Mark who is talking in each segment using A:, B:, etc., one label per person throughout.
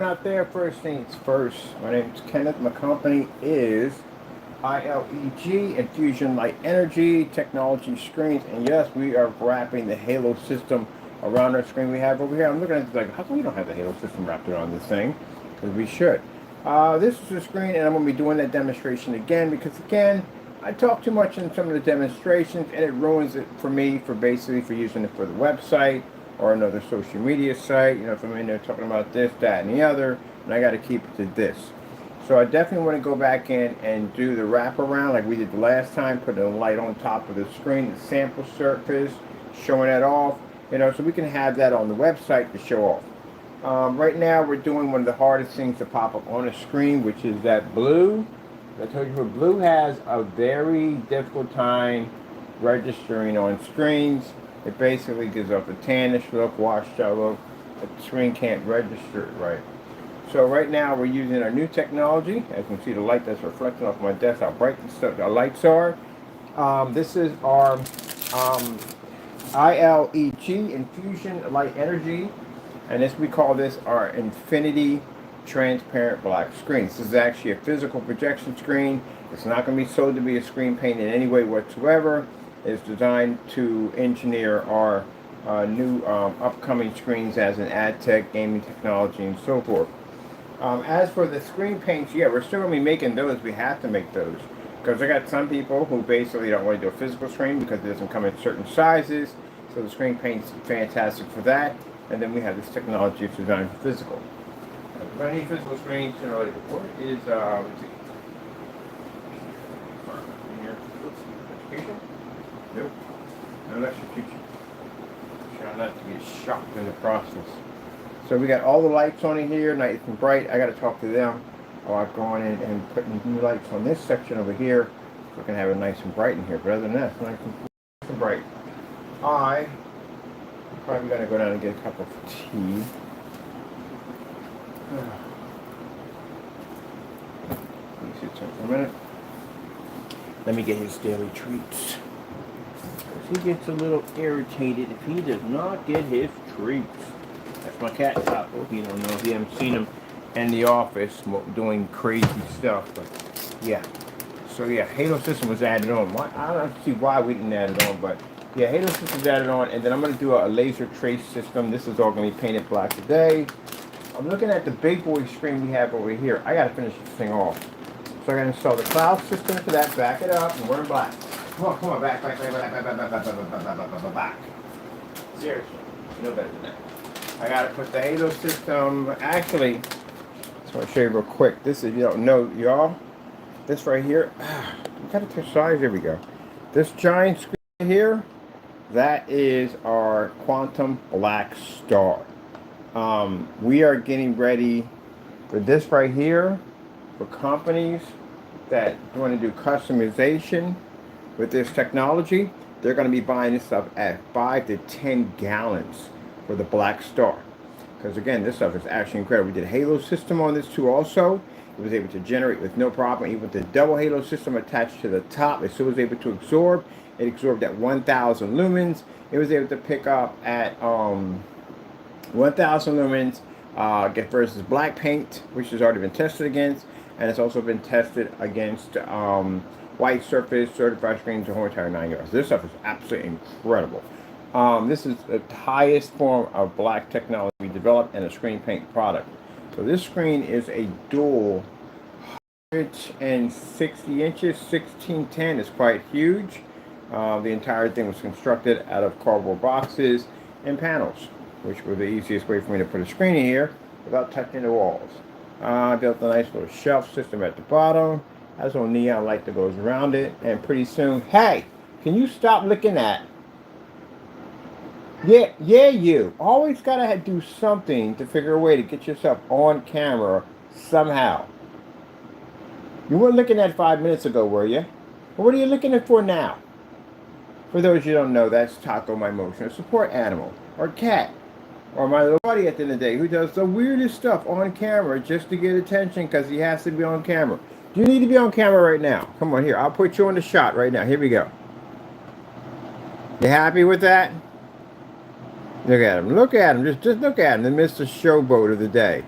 A: Out there, first things first. My name is Kenneth. My company is ILEG Infusion Light Energy Technology Screens, and yes, we are wrapping the Halo system around our screen we have over here. I'm looking at this like, how come we don't have the Halo system wrapped around this thing? Because we should. This is the screen, and I'm going to be doing that demonstration again because again, I talk too much in some of the demonstrations, and it ruins it for me for using it for the website or another social media site. You know, if I'm in there talking about this, that, and the other, and I got to keep it to this. So I definitely want to go back in and do the wraparound like we did the last time, putting a light on top of the screen, the sample surface, showing that off, you know, so we can have that on the website to show off. Right now we're doing one of the hardest things to pop up on a screen, which is that blue. I told you, blue has a very difficult time registering on screens. It basically gives off a tannish look, washed out look. The screen can't register it right. So right now we're using our new technology. As you can see, the light that's reflecting off my desk, how bright the lights are. This is our ILEG Infusion Light Energy, and we call this our Infinity Transparent Black Screen. This is actually a physical projection screen. It's not going to be sold to be a screen paint in any way whatsoever. It's designed to engineer our new upcoming screens as an ad tech, gaming technology, and so forth. As for the screen paints, yeah, we're still going to be making those. We have to make those. Because I got some people who basically don't want to do a physical screen because it doesn't come in certain sizes. So the screen paint's fantastic for that. And then we have this technology that's designed for physical. If I need physical screens, you know, what is, let's see. Education? Nope. No electrocution. Try not to get shocked in the process. So we got all the lights on in here, nice and bright. I got to talk to them about going in and putting new lights on this section over here so we can have it nice and bright in here. But other than that, it's nice and bright. I'm probably going to go down and get a cup of tea. Let me sit for a minute. Let me get his daily treats. He gets a little irritated if he does not get his treats. That's my cat Taco. You don't know if you haven't seen him in the office doing crazy stuff, but yeah. So yeah, Halo system was added on. I don't see why we didn't add it on, but yeah, Halo system was added on, and then I'm going to do a laser trace system. This is all going to be painted black today. I'm looking at the big boy screen we have over here. I got to finish this thing off. So I got to install the cloud system for that. Back it up, and we're in black. Come on, back. Seriously, you know better than that. I gotta put the Halo system, actually, I just want to show you real quick. This, if you don't know, y'all, this right here, you gotta touch size, there we go. This giant screen here, that is our quantum black star. We are getting ready for this right here, for companies that want to do customization with this technology. They're going to be buying this stuff at 5 to 10 gallons for the black star. Because again, this stuff is actually incredible. We did a Halo system on this too also. It was able to generate with no problem. Even with the double Halo system attached to the top, it still was able to absorb. It absorbed at 1,000 lumens. It was able to pick up at 1,000 lumens versus black paint, which has already been tested against. And it's also been tested against white surface, certified screens, the whole entire 9 yards. This stuff is absolutely incredible. This is the highest form of black technology we developed in a screen paint product. So this screen is a dual 160 inches, 1610 is quite huge. The entire thing was constructed out of cardboard boxes and panels, which were the easiest way for me to put a screen in here without touching the walls. I built a nice little shelf system at the bottom. Has a little neon light that goes around it, and pretty soon, hey, can you stop looking at? Yeah, you always gotta do something to figure a way to get yourself on camera somehow. You weren't looking at 5 minutes ago, were you? Well, what are you looking at for now? For those you don't know, that's Taco, my emotional support animal, or cat, or my little buddy at the end of the day who does the weirdest stuff on camera just to get attention because he has to be on camera. Do you need to be on camera right now? Come on, here. I'll put you on the shot right now. Here we go. You happy with that? Look at him. Look at him. Just look at him. The Mr. Showboat of the day.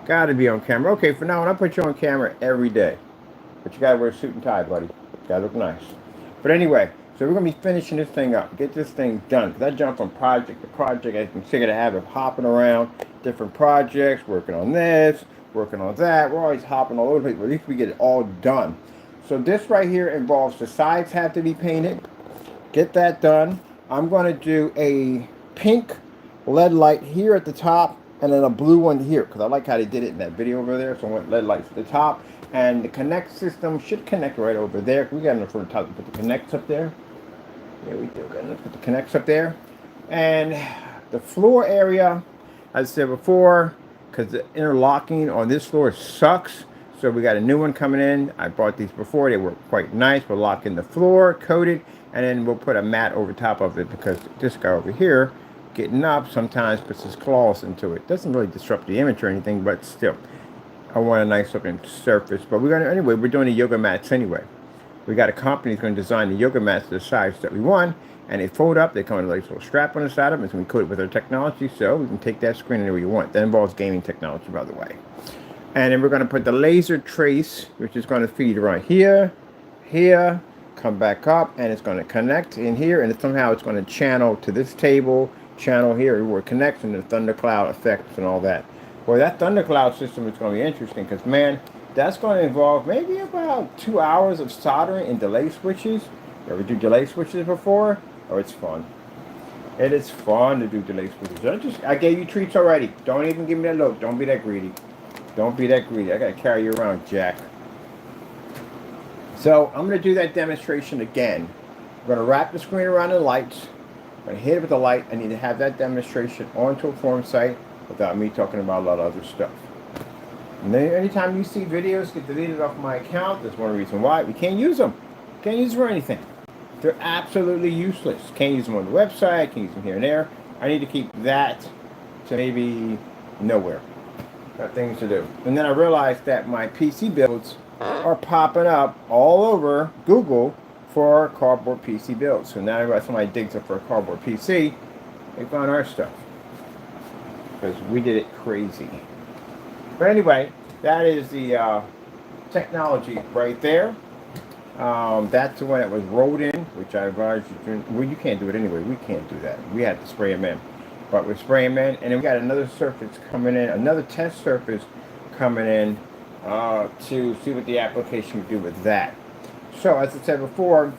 A: Gotta be on camera. Okay, for now on, I put you on camera every day. But you gotta wear a suit and tie, buddy. Gotta look nice. But anyway, so we're gonna be finishing this thing up. Get this thing done. Cause I jump from project to project. As you can see, I have it hopping around different projects, working on this, working on that. We're always hopping all over the place, but at least we get it all done. So this right here involves the sides have to be painted. Get that done. I'm gonna do a pink LED light here at the top and then a blue one here because I like how they did it in that video over there. So I want LED lights at the top, and the connect system should connect right over there. We got enough for the top to put the connects up there. Yeah, we do got enough to put the connects up there. And the floor area, as I said before, because the interlocking on this floor sucks. So we got a new one coming in. I bought these before. They were quite nice. We'll lock in the floor, coat it, and then we'll put a mat over top of it because this guy over here getting up sometimes puts his claws into it. Doesn't really disrupt the image or anything, but still, I want a nice looking surface. But we're gonna anyway. We're doing the yoga mats anyway. We got a company that's going to design the yoga mats to the size that we want, and they fold up. They come with a nice little strap on the side of them. It's going to be coated with our technology, so we can take that screen anywhere you want. That involves gaming technology, by the way. And then we're going to put the laser trace, which is going to feed right here, here, come back up, and it's going to connect in here, and somehow it's going to channel to this table, channel here, where it connects, and the thundercloud effects and all that. Well, that thundercloud system is going to be interesting because, man, that's going to involve maybe about 2 hours of soldering and delay switches. You ever do delay switches before? Oh, it's fun. It is fun to do delay switches. I gave you treats already. Don't even give me that look. Don't be that greedy. Don't be that greedy. I got to carry you around, Jack. So I'm going to do that demonstration again. I'm going to wrap the screen around the lights. I'm going to hit it with the light. I need to have that demonstration onto a forum site without me talking about a lot of other stuff. And then anytime you see videos get deleted off my account, that's one reason why. We can't use them. Can't use them for anything. They're absolutely useless. Can't use them on the website. Can't use them here and there. I need to keep that to maybe nowhere. Got things to do. And then I realized that my PC builds are popping up all over Google for cardboard PC builds. So now if somebody digs up for a cardboard PC, they find our stuff. Because we did it crazy. But anyway, that is the technology right there. That's the one that was rolled in, which I advise you to. Well, you can't do it anyway. We can't do that. We have to spray them in. But we're spraying them in. And then we got another surface coming in, another test surface coming in to see what the application would do with that. So, as I said before,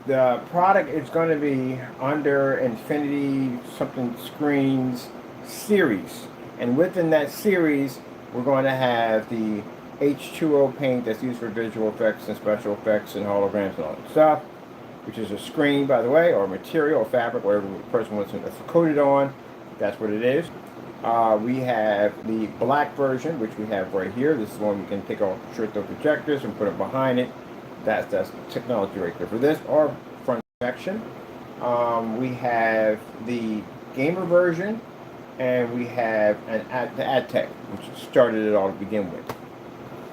A: the product is going to be under Infinity something Screens series. And within that series, we're going to have the H2O paint that's used for visual effects and special effects and holograms and all that stuff, which is a screen, by the way, or material or fabric, whatever the person wants it coated on. That's what it is. We have the black version, which we have right here. This is one we can take off straight the projectors and put it behind it. That's technology right there for this, or front section. We have the gamer version, and we have the AdTech, which started it all to begin with.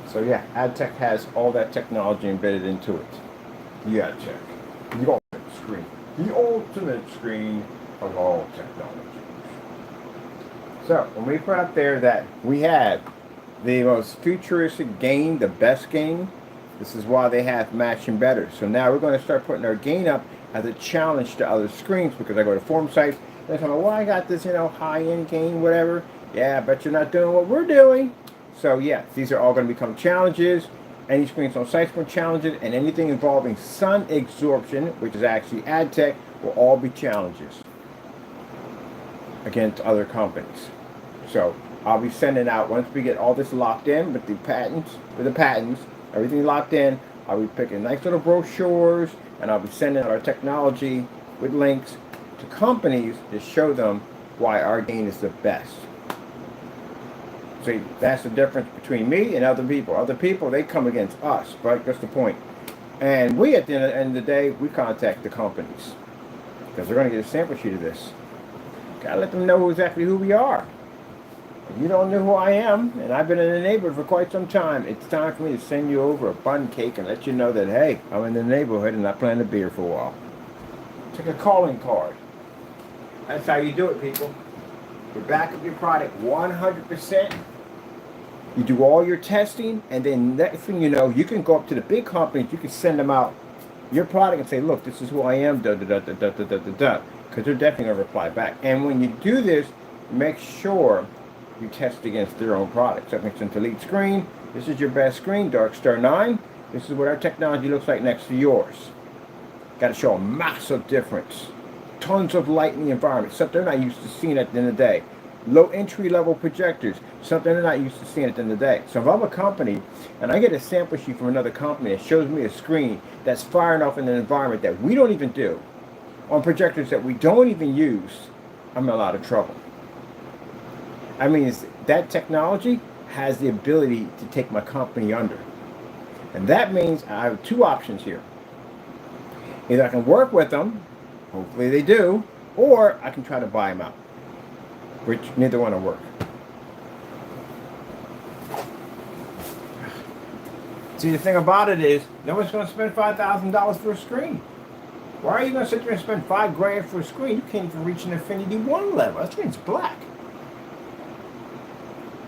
A: So yeah, AdTech has all that technology embedded into it. The AdTech, the ultimate screen, the ultimate screen of all technology. So when we put up there that we have the most futuristic gain, the best gain, this is why they have matching better. So now we're going to start putting our gain up as a challenge to other screens, because I go to forum sites and they tell me, well, I got this, high-end gain, whatever. Yeah, but you're not doing what we're doing. So yeah, these are all going to become challenges. Any screens on sites will challenge it, and anything involving sun absorption, which is actually AdTech, will all be challenges against other companies. So I'll be sending out, once we get all this locked in with the patents, everything locked in, I'll be picking nice little brochures, and I'll be sending our technology with links to companies to show them why our gain is the best. See, that's the difference between me and other people. Other people, they come against us, right? That's the point. And we, at the end of the day, we contact the companies, because they're going to get a sample sheet of this. Gotta let them know exactly who we are. If you don't know who I am, and I've been in the neighborhood for quite some time, it's time for me to send you over a bun cake and let you know that, hey, I'm in the neighborhood and I plan to be here for a while. Take a calling card. That's how you do it, people. You back up your product 100%. You do all your testing, and then next thing you know, you can go up to the big companies. You can send them out your product and say, "Look, this is who I am." Da da da da da da da da da. Because they're definitely gonna reply back. And when you do this, make sure you test against their own product. So, for instance, elite screen. This is your best screen, Dark Star 9. This is what our technology looks like next to yours. Got to show a massive difference. Tons of light in the environment, something they're not used to seeing at the end of the day. Low entry level projectors, something they're not used to seeing at the end of the day. So if I'm a company and I get a sample sheet from another company that shows me a screen that's firing off in an environment that we don't even do, on projectors that we don't even use, I'm in a lot of trouble. I mean, that technology has the ability to take my company under. And that means I have two options here. Either I can work with them, hopefully they do, or I can try to buy them out, which neither one will work. See, the thing about it is, no one's going to spend $5,000 for a screen. Why are you going to sit there and spend $5,000 for a screen? You can't even reach an Infinity 1 level. That screen's black.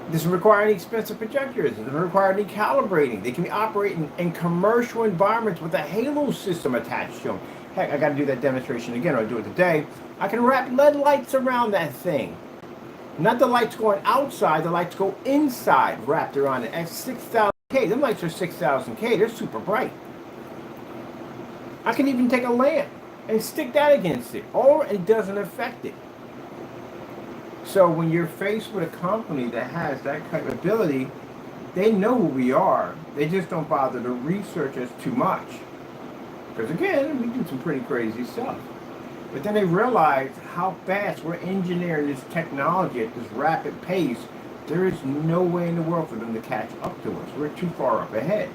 A: It doesn't require any expensive projectors. It doesn't require any calibrating. They can be operating in commercial environments with a halo system attached to them. Heck, I got to do that demonstration again, or I'll do it today. I can wrap LED lights around that thing. Not the lights going outside, the lights go inside, wrapped around it at 6,000K. Them lights are 6,000K. They're super bright. I can even take a lamp and stick that against it, or it doesn't affect it. So when you're faced with a company that has that capability, they know who we are. They just don't bother to research us too much. Because again, we do some pretty crazy stuff. But then they realize how fast we're engineering this technology at this rapid pace. There is no way in the world for them to catch up to us. We're too far up ahead.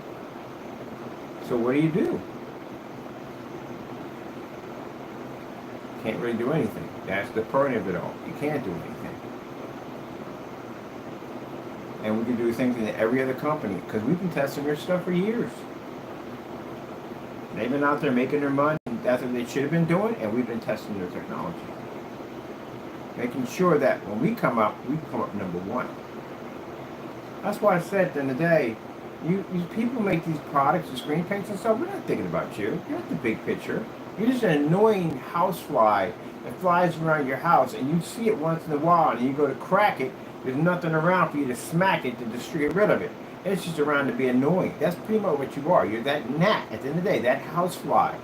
A: So what do? Can't really do anything. That's the point of it all. You can't do anything. And we can do things in every other company because we've been testing their stuff for years. They've been out there making their money. That's what they should have been doing, and we've been testing their technology. Making sure that when we come up number one. That's why I said at the end of the day, you people make these products and screen paints and stuff, we're not thinking about you. You're not the big picture. You're just an annoying housefly that flies around your house, and you see it once in a while, and you go to crack it, there's nothing around for you to smack it to just get rid of it. It's just around to be annoying. That's pretty much what you are. You're that gnat at the end of the day, that housefly.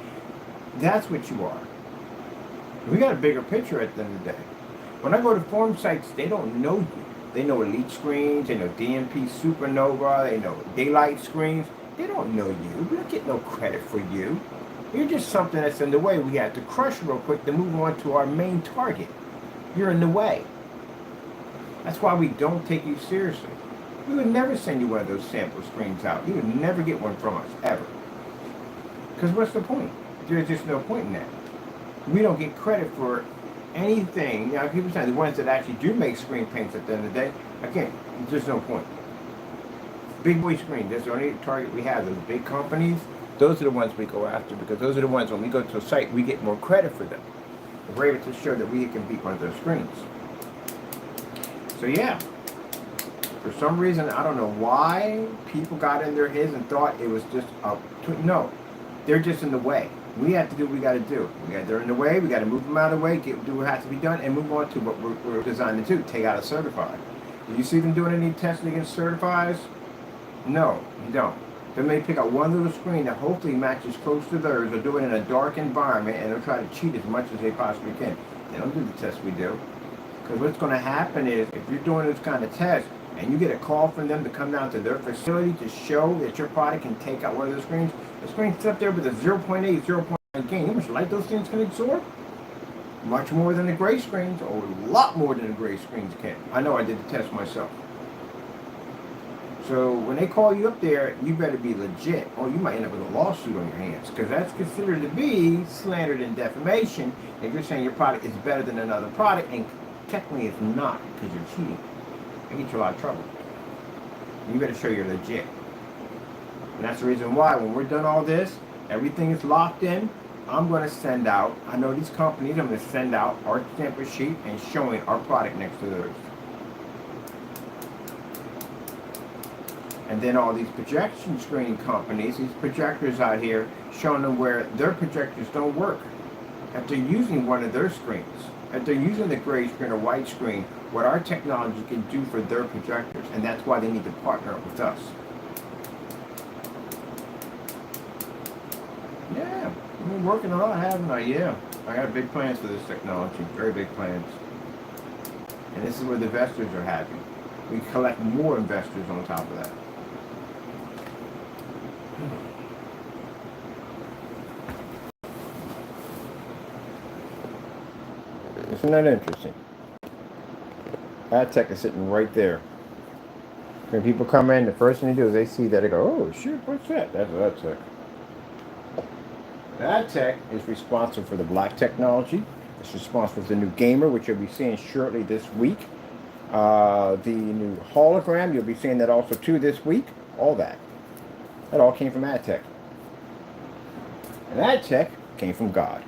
A: That's what you are. We got a bigger picture at the end of the day. When I go to forum sites, they don't know you. They know elite screens, they know DMP supernova, they know daylight screens. They don't know you. We don't get no credit for you. You're just something that's in the way. We have to crush real quick to move on to our main target. You're in the way. That's why we don't take you seriously. We would never send you one of those sample screens out. You would never get one from us, ever. Because what's the point? There's just no point in that. We don't get credit for anything. Now, people say the ones that actually do make screen paints at the end of the day, again, there's no point. Big boy screen, that's the only target we have. Those big companies, those are the ones we go after because those are the ones when we go to a site, we get more credit for them. We're able to show that we can beat one of those screens. So yeah, for some reason, I don't know why people got in their heads and thought it was just no, they're just in the way. We have to do what we got to do. They're in the way. We got to move them out of the way, do what has to be done, and move on to what we're designed to do. Take out a certified. Do you see them doing any testing against certifieds? No, you don't. They may pick out one little screen that hopefully matches close to theirs, or do it in a dark environment, and they'll try to cheat as much as they possibly can. They don't do the tests we do. Because what's going to happen is, if you're doing this kind of test, and you get a call from them to come down to their facility to show that your product can take out one of those screens, the screen's up there with a 0.8, 0.9 gain. How much light those things can absorb? Much more than the gray screens, or a lot more than the gray screens can. I know I did the test myself. So when they call you up there, you better be legit, or you might end up with a lawsuit on your hands, because that's considered to be slander and defamation if you're saying your product is better than another product, and technically it's not, because you're cheating. It gets you a lot of trouble. You better show you're legit. And that's the reason why when we're done all this, everything is locked in, I'm going to send out, I know these companies, I'm going to send out our sample sheet and showing our product next to theirs. And then all these projection screen companies, these projectors out here, showing them where their projectors don't work. If they're using one of their screens, if they're using the gray screen or white screen, what our technology can do for their projectors. And that's why they need to partner up with us. Yeah, I've been working a lot, haven't I? Yeah, I got big plans for this technology, very big plans. And this is where the investors are happy. We collect more investors on top of that. Isn't that interesting? AdTech is sitting right there. When people come in, the first thing they do is they see that, they go, oh, shoot, what's that? That's AdTech. AdTech is responsible for the black technology. It's responsible for the new gamer, which you'll be seeing shortly this week. The new hologram, you'll be seeing that also too this week. All that. That all came from AdTech. And AdTech came from God.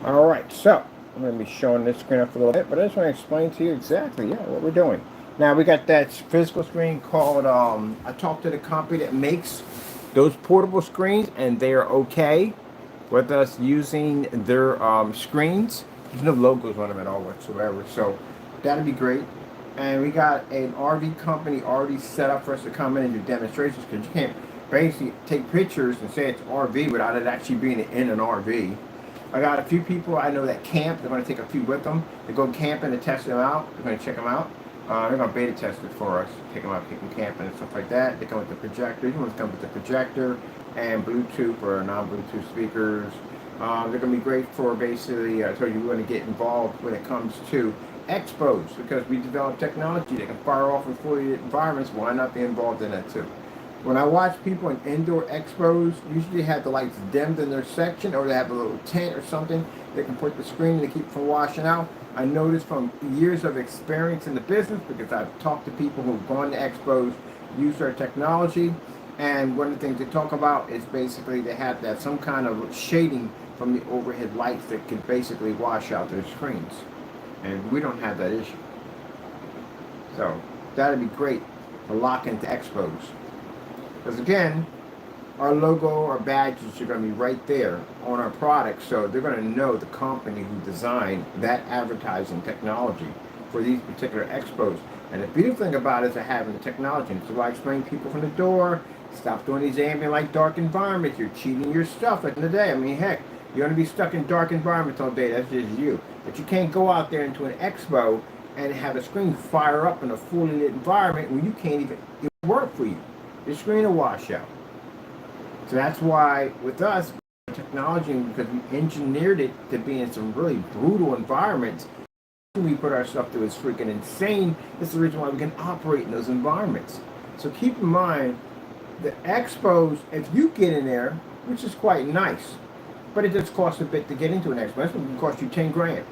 A: All right, so I'm going to be showing this screen up a little bit, but I just want to explain to you exactly, what we're doing. Now, we got that physical screen called, I talked to the company that makes those portable screens, and they are okay with us using their screens. There's no logos on them at all whatsoever, so that'd be great. And we got an RV company already set up for us to come in and do demonstrations, because you can't basically take pictures and say it's RV without it actually being in an RV. I got a few people I know that camp. They're going to take a few with them. They go camping to test them out. They're going to check them out. They're going to beta test it for us. Take them out, take them camping and stuff like that. They come with the projector. You want to come with the projector and Bluetooth or non-Bluetooth speakers. They're going to be great for basically, I told you we're going to get involved when it comes to expos, because we develop technology that can fire off in fully lit environments. Why not be involved in that too? When I watch people in indoor expos, usually they have the lights dimmed in their section, or they have a little tent or something they can put the screen to keep it from washing out. I noticed from years of experience in the business, because I've talked to people who've gone to expos, used our technology, and one of the things they talk about is basically they have to have some kind of shading from the overhead lights that can basically wash out their screens. And we don't have that issue. So that'd be great to lock into expos. Because again, our logo, our badges are going to be right there on our product, so they're going to know the company who designed that advertising technology for these particular expos. And the beautiful thing about it is having the technology. And so I explain to people from the door, stop doing these ambient light dark environments. You're cheating your stuff at the end of the day. I mean, heck, you're going to be stuck in dark environments all day. That's just you. But you can't go out there into an expo and have a screen fire up in a fully lit environment when you can't even work for you. Your screen will wash out. So that's why with us, technology, because we engineered it to be in some really brutal environments, we put our stuff through is freaking insane. That's the reason why we can operate in those environments. So keep in mind, the expos, if you get in there, which is quite nice, but it does cost a bit to get into an expo. It's going to cost you 10 grand.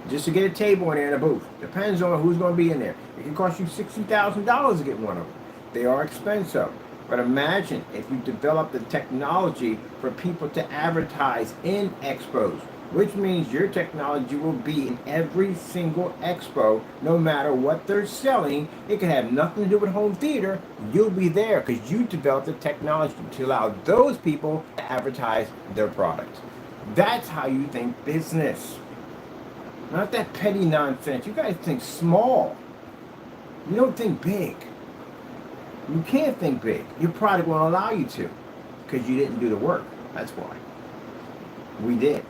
A: Just to get a table in there and a booth. Depends on who's going to be in there. It can cost you $60,000 to get one of them. They are expensive. But imagine if you develop the technology for people to advertise in expos, which means your technology will be in every single expo, no matter what they're selling. It can have nothing to do with home theater. You'll be there because you developed the technology to allow those people to advertise their products. That's how you think business. Not that petty nonsense. You guys think small. You don't think big. You can't think big. Your product won't allow you to, because you didn't do the work. That's why. We did.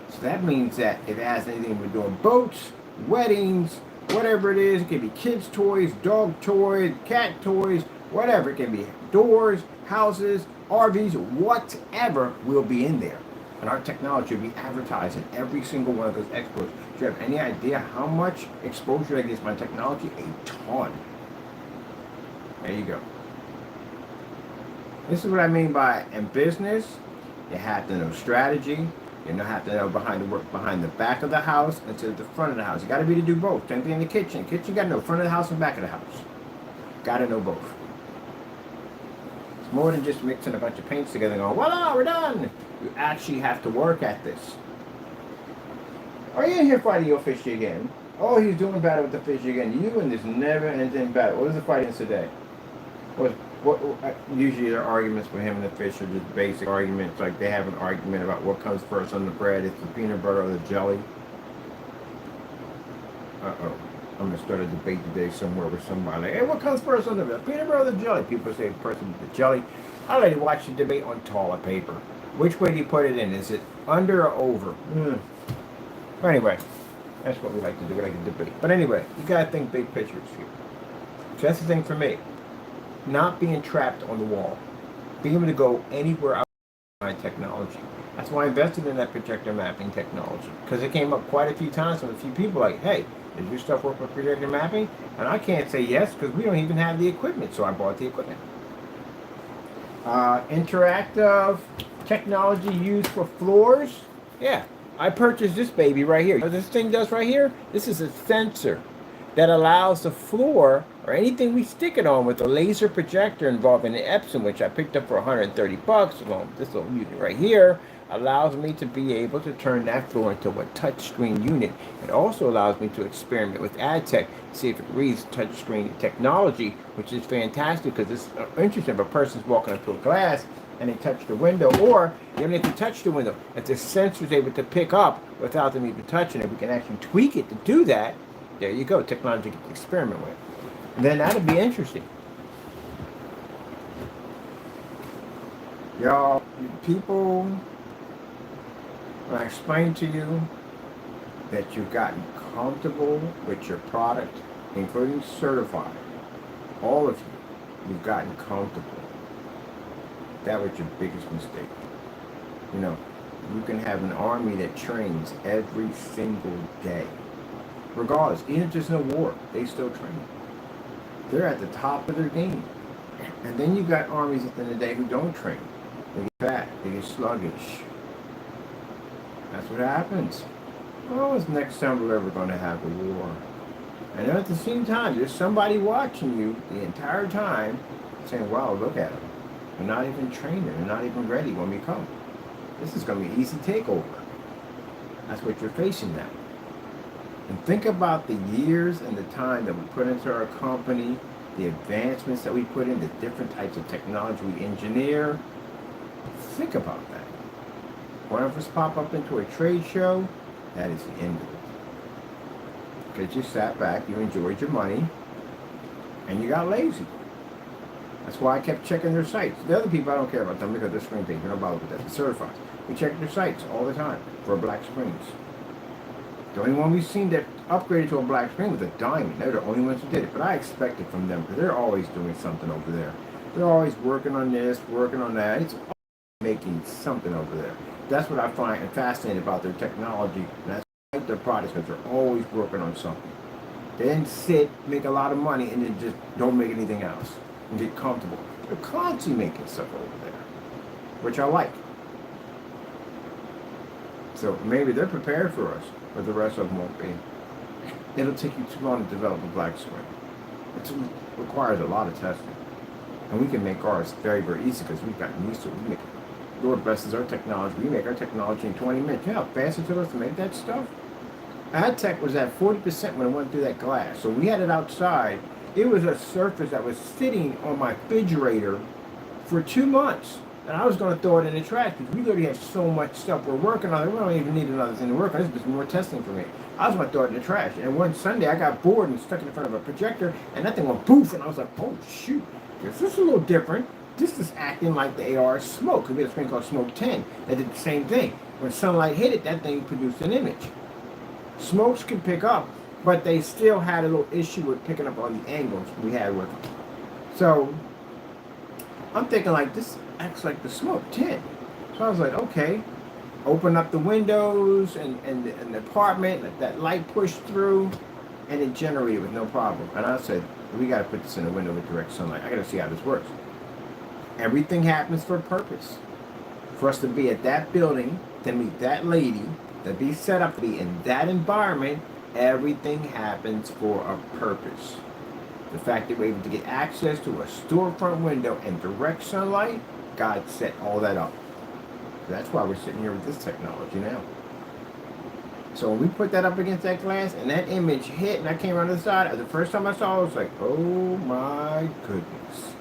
A: So that means that if it has anything to do with boats, weddings, whatever it is, it can be kids' toys, dog toys, cat toys, whatever. It can be doors, houses, RVs, whatever will be in there. And our technology will be advertised in every single one of those expos. Do you have any idea how much exposure that gives my technology? A ton. There you go. This is what I mean by in business, you have to know strategy. You have to know behind the back of the house instead of the front of the house. You got to be able to do both. Same thing in the kitchen. Kitchen, you got to know front of the house and back of the house. Got to know both. It's more than just mixing a bunch of paints together and going, voila, we're done. You actually have to work at this. Are you in here fighting your fish again? Oh, he's doing battle with the fish again. You and this never-ending battle. What is the fight against today? Usually their arguments with him and the fish are just basic arguments. Like they have an argument about what comes first on the bread. It's the peanut butter or the jelly. Uh-oh. I'm going to start a debate today somewhere with somebody. Like, hey, what comes first on the bread? Peanut butter or the jelly? People say the person with the jelly. I like to watch the debate on toilet paper. Which way do you put it in? Is it under or over? But anyway, that's what we like to do. We like to debate. But anyway, you got to think big pictures here. So that's the thing for me. Not being trapped on the wall. Being able to go anywhere outside my technology. That's why I invested in that projector mapping technology. Because it came up quite a few times from a few people like, hey, does your stuff work with projector mapping? And I can't say yes because we don't even have the equipment. So I bought the equipment. Interactive technology used for floors. Yeah, I purchased this baby right here. What this thing does right here, this is a sensor that allows the floor or anything we stick it on with a laser projector involving an Epson, which I picked up for 130 bucks. Well, this little unit right here allows me to be able to turn that floor into a touchscreen unit. It also allows me to experiment with AdTech, see if it reads touchscreen technology, which is fantastic because it's interesting if a person's walking up to a glass and they touch the window, or even if they touch the window, if the sensor is able to pick up without them even touching it, we can actually tweak it to do that. There you go, technology to experiment with. And then that'd be interesting. Y'all, people, when I explain to you that you've gotten comfortable with your product, including certified, all of you, you've gotten comfortable. That was your biggest mistake. You know, you can have an army that trains every single day. Regardless, even if there's no war, they still train. They're at the top of their game. And then you got armies at the end of the day who don't train. They get fat, they get sluggish. That's what happens. Well, it's next time we're ever going to have a war. And at the same time, there's somebody watching you the entire time saying, wow, look at them. They're not even trained, they're not even ready when we come. This is going to be an easy takeover. That's what you're facing now. And think about the years and the time that we put into our company, the advancements that we put in, the different types of technology we engineer. Think about that. One of us pop up into a trade show, that is the end of it. Because you sat back, you enjoyed your money, and you got lazy. That's why I kept checking their sites. The other people, I don't care about them because they're screen paint. They don't bother with that. The certified. We check their sites all the time for black screens. The only one we've seen that upgraded to a black screen was a diamond. They're the only ones who did it. But I expect it from them because they're always doing something over there. They're always working on this, working on that. It's always making something over there. That's what I find fascinating about their technology. And that's why I like their products because they're always working on something. They didn't sit, make a lot of money, and then just don't make anything else and get comfortable. They're constantly making stuff over there, which I like. So maybe they're prepared for us, but the rest of them won't be. It'll take you too long to develop a black screen. It requires a lot of testing. And we can make ours very, very easy because we've gotten used to it. We make it. Lord blesses our technology. We make our technology in 20 minutes. You know how fast it took us to make that stuff? AdTech was at 40% when it went through that glass. So we had it outside. It was a surface that was sitting on my refrigerator for 2 months. And I was going to throw it in the trash because we already have so much stuff we're working on. We don't even need another thing to work on. This is just more testing for me. I was going to throw it in the trash. And one Sunday, I got bored and stuck it in front of a projector. And that thing went poof. And I was like, oh, shoot. This is a little different. This is acting like the AR smoke. Because we had a screen called Smoke 10 that did the same thing. When sunlight hit it, that thing produced an image. Smokes can pick up, but they still had a little issue with picking up on the angles we had with them. So I'm thinking like this acts like the Smoke 10. So I was like, okay, open up the windows and the apartment, let that light push through, and it generated with no problem. And I said, we got to put this in a window with direct sunlight. I got to see how this works. Everything happens for a purpose. For us to be at that building, to meet that lady, to be set up to be in that environment, everything happens for a purpose. The fact that we're able to get access to a storefront window and direct sunlight, God set all that up. That's why we're sitting here with this technology now. So when we put that up against that glass and that image hit and I came around the side, the first time I saw it, I was like, oh my goodness.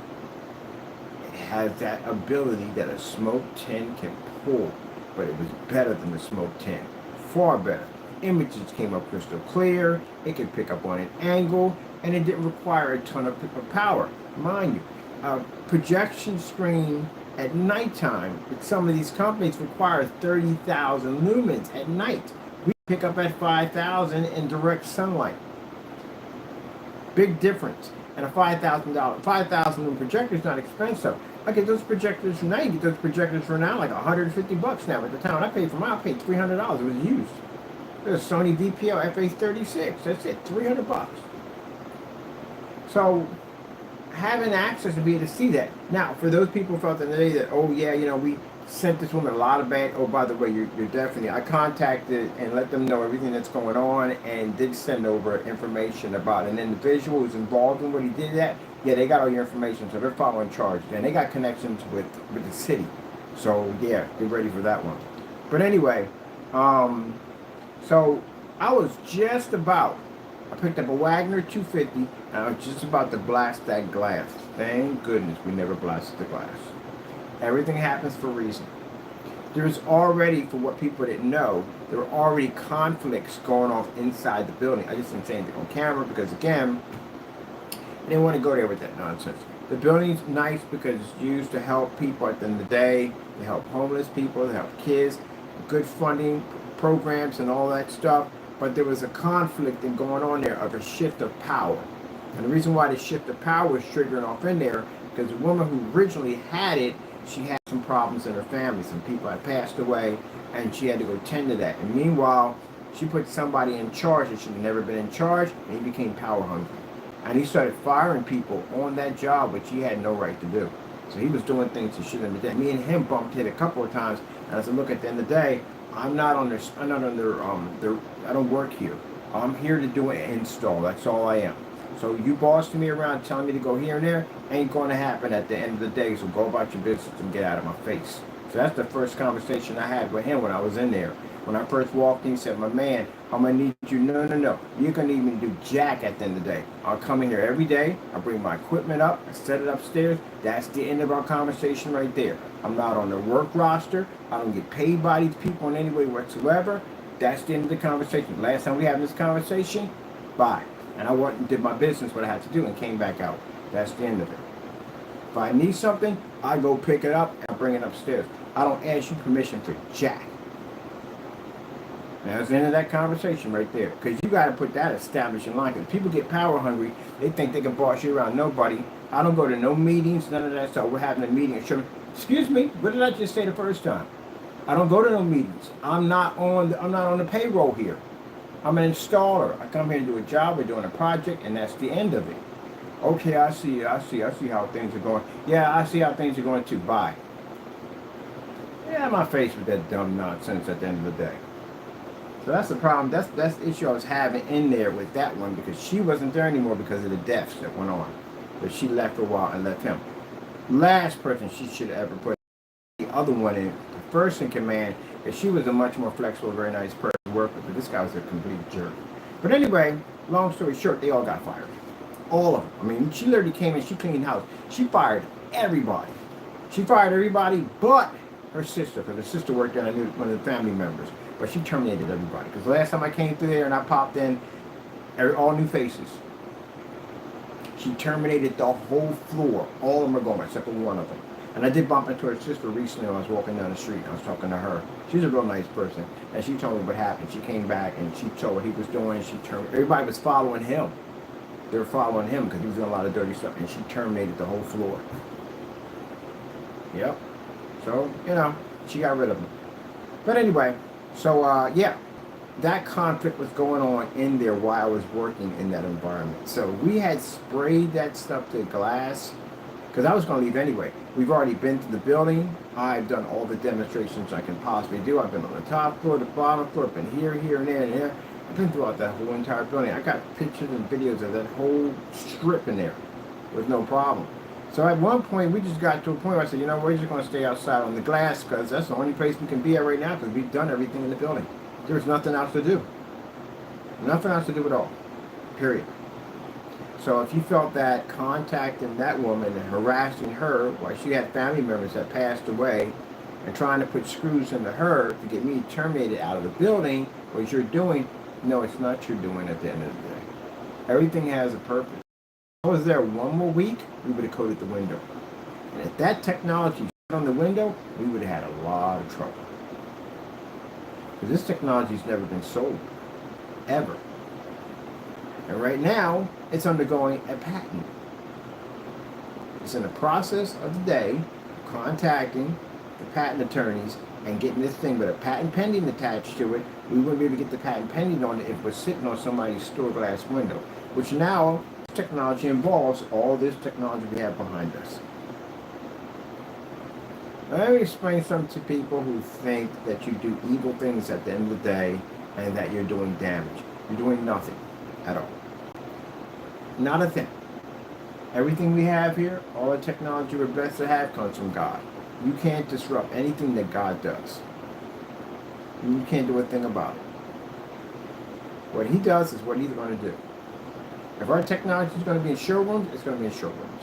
A: It has that ability that a smoke tint can pull, but it was better than the smoke tint. Far better. Images came up crystal clear, it could pick up on an angle, and it didn't require a ton of power. Mind you, a projection screen at nighttime with some of these companies require 30,000 lumens at night. We pick up at 5,000 in direct sunlight. Big difference. And a $5,000 lumen projector is not expensive. I get those projectors now. You get those projectors for now like $150 now at the time. I paid for mine. I paid $300. It was used. There's a Sony VPL FA36. That's it, $300. So having access to be able to see that. Now, for those people who felt the day that, oh yeah, you know, we sent this woman a lot of bad. Oh, by the way, you're definitely. I contacted and let them know everything that's going on, and did send over information about an individual who's involved in what he did. That yeah, they got all your information, so they're following charge, and they got connections with the city. So yeah, get ready for that one. But anyway, so I was just about. I picked up a Wagner 250, and I was just about to blast that glass. Thank goodness we never blasted the glass. Everything happens for a reason. There's already, for what people didn't know, there were already conflicts going on inside the building. I just didn't say anything on camera because, again, I didn't want to go there with that nonsense. The building's nice because it's used to help people at the end of the day. They help homeless people, they help kids, good funding programs and all that stuff. But there was a conflict in going on there of a shift of power. And the reason why the shift of power was triggering off in there, because the woman who originally had it, she had some problems in her family. Some people had passed away, and she had to go tend to that. And meanwhile, she put somebody in charge that should have never been in charge, and he became power hungry. And he started firing people on that job, which he had no right to do. So he was doing things he shouldn't have done. Me and him bumped head a couple of times, and I said, look, at the end of the day, I don't work here. I'm here to do an install. That's all I am. So you bossing me around telling me to go here and there ain't going to happen at the end of the day. So go about your business and get out of my face. So that's the first conversation I had with him when I was in there. When I first walked in, he said, my man, I'm going to need you. No. You're going to need me to do jack at the end of the day. I'll come in here every day. I bring my equipment up. I set it upstairs. That's the end of our conversation right there. I'm not on the work roster. I don't get paid by these people in any way whatsoever. That's the end of the conversation. Last time we had this conversation, bye. And I went and did my business, what I had to do, and came back out. That's the end of it. If I need something, I go pick it up and bring it upstairs. I don't ask you permission for jack. Now, that's the end of that conversation right there. Because you got to put that established in line. Because people get power hungry. They think they can boss you around. Nobody. I don't go to no meetings, none of that stuff. We're having a meeting. Excuse me, what did I just say the first time? I don't go to no meetings. I'm not on the payroll here. I'm an installer. I come here to do a job. We're doing a project, and that's the end of it. Okay, I see how things are going. Yeah, I see how things are going too. Bye. Yeah, my face with that dumb nonsense at the end of the day. So that's the problem. That's the issue I was having in there with that one, because she wasn't there anymore because of the deaths that went on. But she left for a while and left him. Last person she should have ever put the other one in, the first in command, because she was a much more flexible, very nice person to work with. But this guy was a complete jerk. But anyway, long story short, they all got fired. All of them. I mean, she literally came in, she cleaned house. She fired everybody. She fired everybody but her sister, because her sister worked there, and I knew one of the family members. But she terminated everybody. Because the last time I came through there and I popped in, all new faces. She terminated the whole floor. All of them are gone, except for one of them. And I did bump into her sister recently when I was walking down the street. I was talking to her. She's a real nice person. And she told me what happened. She came back and she told what he was doing. Everybody was following him. They were following him because he was doing a lot of dirty stuff. And she terminated the whole floor. Yep. So, she got rid of him. But anyway, so, yeah. That conflict was going on in there while I was working in that environment. So we had sprayed that stuff to glass because I was going to leave anyway. We've already been to the building. I've done all the demonstrations I can possibly do. I've been on the top floor, the bottom floor, I've been here, and there, and there. I've been throughout that whole entire building. I got pictures and videos of that whole strip in there with no problem. So at one point, we just got to a point where I said, we're just going to stay outside on the glass because that's the only place we can be at right now because we've done everything in the building. There's nothing else to do. Nothing else to do at all. Period. So if you felt that contacting that woman and harassing her while she had family members that passed away and trying to put screws into her to get me terminated out of the building, what you're doing, no, it's not your doing at the end of the day. Everything has a purpose. If I was there one more week, we would have coated the window. And if that technology on the window, we would have had a lot of trouble. Because this technology's never been sold. Ever. And right now, it's undergoing a patent. It's in the process of the day contacting the patent attorneys and getting this thing with a patent pending attached to it. We wouldn't be able to get the patent pending on it if it was sitting on somebody's store glass window, which now technology involves all this technology we have behind us. Let me explain something to people who think that you do evil things at the end of the day and that you're doing damage. You're doing nothing at all. Not a thing. Everything we have here, all the technology we're blessed to have comes from God. You can't disrupt anything that God does. You can't do a thing about it. What he does is what he's going to do. If our technology is going to be in showrooms, it's going to be in showrooms.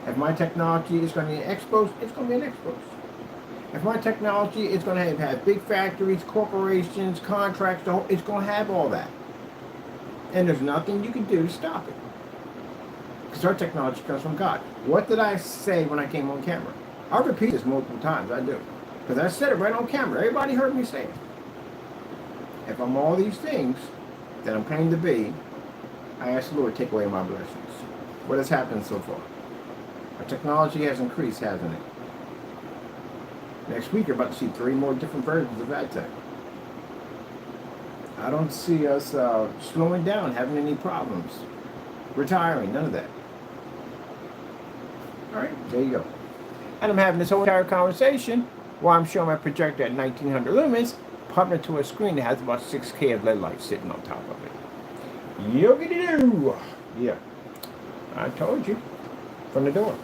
A: If my technology is going to be in expos, it's going to be in expos. If my technology is going to have big factories, corporations, contracts, it's going to have all that. And there's nothing you can do to stop it. Because our technology comes from God. What did I say when I came on camera? I'll repeat this multiple times, I do. Because I said it right on camera. Everybody heard me say it. If I'm all these things that I'm claiming to be, I ask the Lord to take away my blessings. What has happened so far? Our technology has increased, hasn't it? Next week, you're about to see 3 more different versions of AdTech. I don't see us slowing down, having any problems, retiring, none of that. All right, there you go. And I'm having this whole entire conversation while I'm showing my projector at 1900 lumens, popping to a screen that has about 6K of LED lights sitting on top of it. Yogi-doo! Yeah, I told you from the door.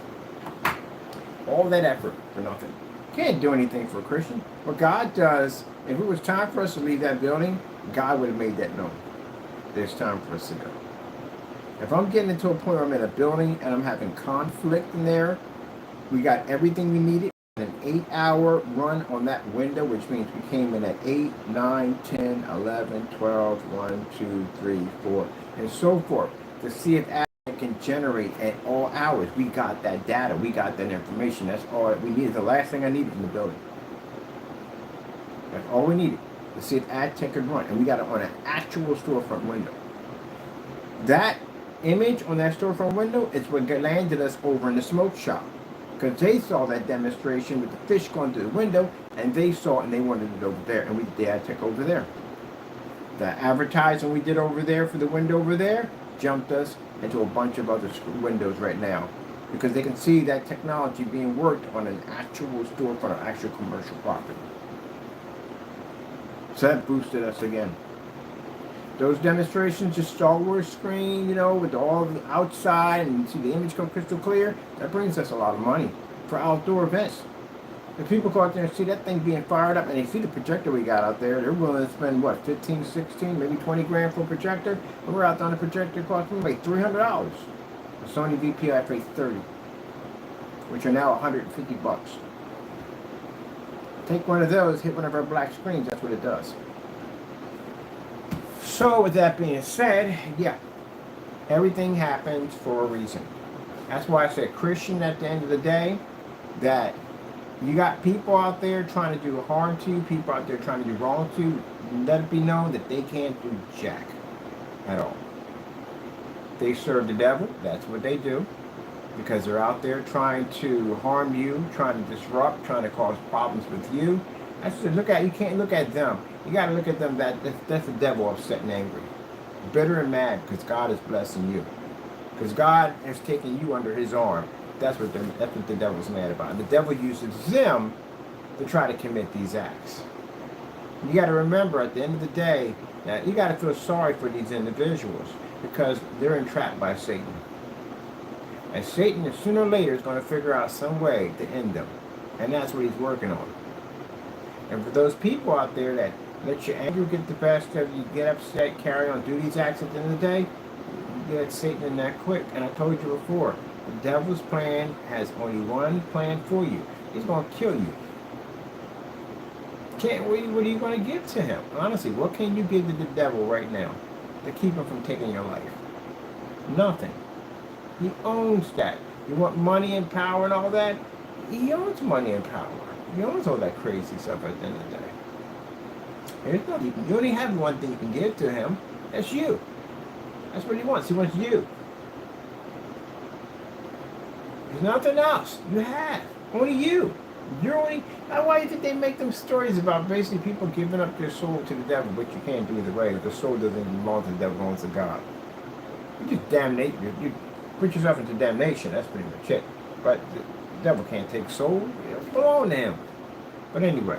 A: All that effort for nothing. Can't do anything for a Christian. What God does, if it was time for us to leave that building, God would have made that known. There's time for us to go. If I'm getting into a point where I'm in a building and I'm having conflict in there, we got everything we needed. An 8-hour run on that window, which means we came in at 8, 9, 10, 11, 12, 1, 2, 3, 4, and so forth, to see if it can generate at all hours. We got that data. We got that information. That's all that we needed. The last thing I needed from the building. That's all we needed to see if AdTech could run. And we got it on an actual storefront window. That image on that storefront window is what landed us over in the smoke shop. Because they saw that demonstration with the fish going through the window, and they saw it and they wanted it over there. And we did the AdTech over there. The advertising we did over there for the window over there jumped us into a bunch of other windows right now, because they can see that technology being worked on an actual storefront or actual commercial property. So that boosted us again. Those demonstrations, just Star Wars screen, you know, with all the outside and you see the image come crystal clear, that brings us a lot of money for outdoor events. If people go out there and see that thing being fired up and they see the projector we got out there, they're willing to spend, what, 15, 16, maybe 20 grand for a projector? And we're out there on a projector costing like $300. A Sony VPI for $30, which are now 150 bucks. Take one of those, hit one of our black screens, that's what it does. So with that being said, yeah, everything happens for a reason. That's why I said Christian at the end of the day, that you got people out there trying to do harm to you, people out there trying to do wrong to you. Let it be known that they can't do jack at all. They serve the devil, that's what they do, because they're out there trying to harm you, trying to disrupt, trying to cause problems with you. I said, you can't look at them. You got to look at them, that's the devil upset and angry. Bitter and mad because God is blessing you. Because God has taken you under his arm. That's what the devil's mad about. The devil uses them to try to commit these acts. You got to remember, at the end of the day, that you got to feel sorry for these individuals because they're entrapped by Satan. And Satan, sooner or later, is going to figure out some way to end them. And that's what he's working on. And for those people out there that Let your anger get the best of you. Get upset, carry on, do these acts at the end of the day. You get Satan in that quick. And I told you before, the devil's plan has only one plan for you. He's going to kill you. What are you going to give to him? Honestly, what can you give to the devil right now to keep him from taking your life? Nothing. He owns that. You want money and power and all that? He owns money and power. He owns all that crazy stuff at the end of the day. There's nothing. You only have one thing you can give to him. That's you. That's what he wants. He wants you. There's nothing else you have. Only you. You're only. Why did they make them stories about basically people giving up their soul to the devil? But you can't do either way. The soul doesn't belong to the devil, it belongs to God. You just damnate. You put yourself into damnation. That's pretty much it. But the devil can't take soul. It don't belong to him. But anyway,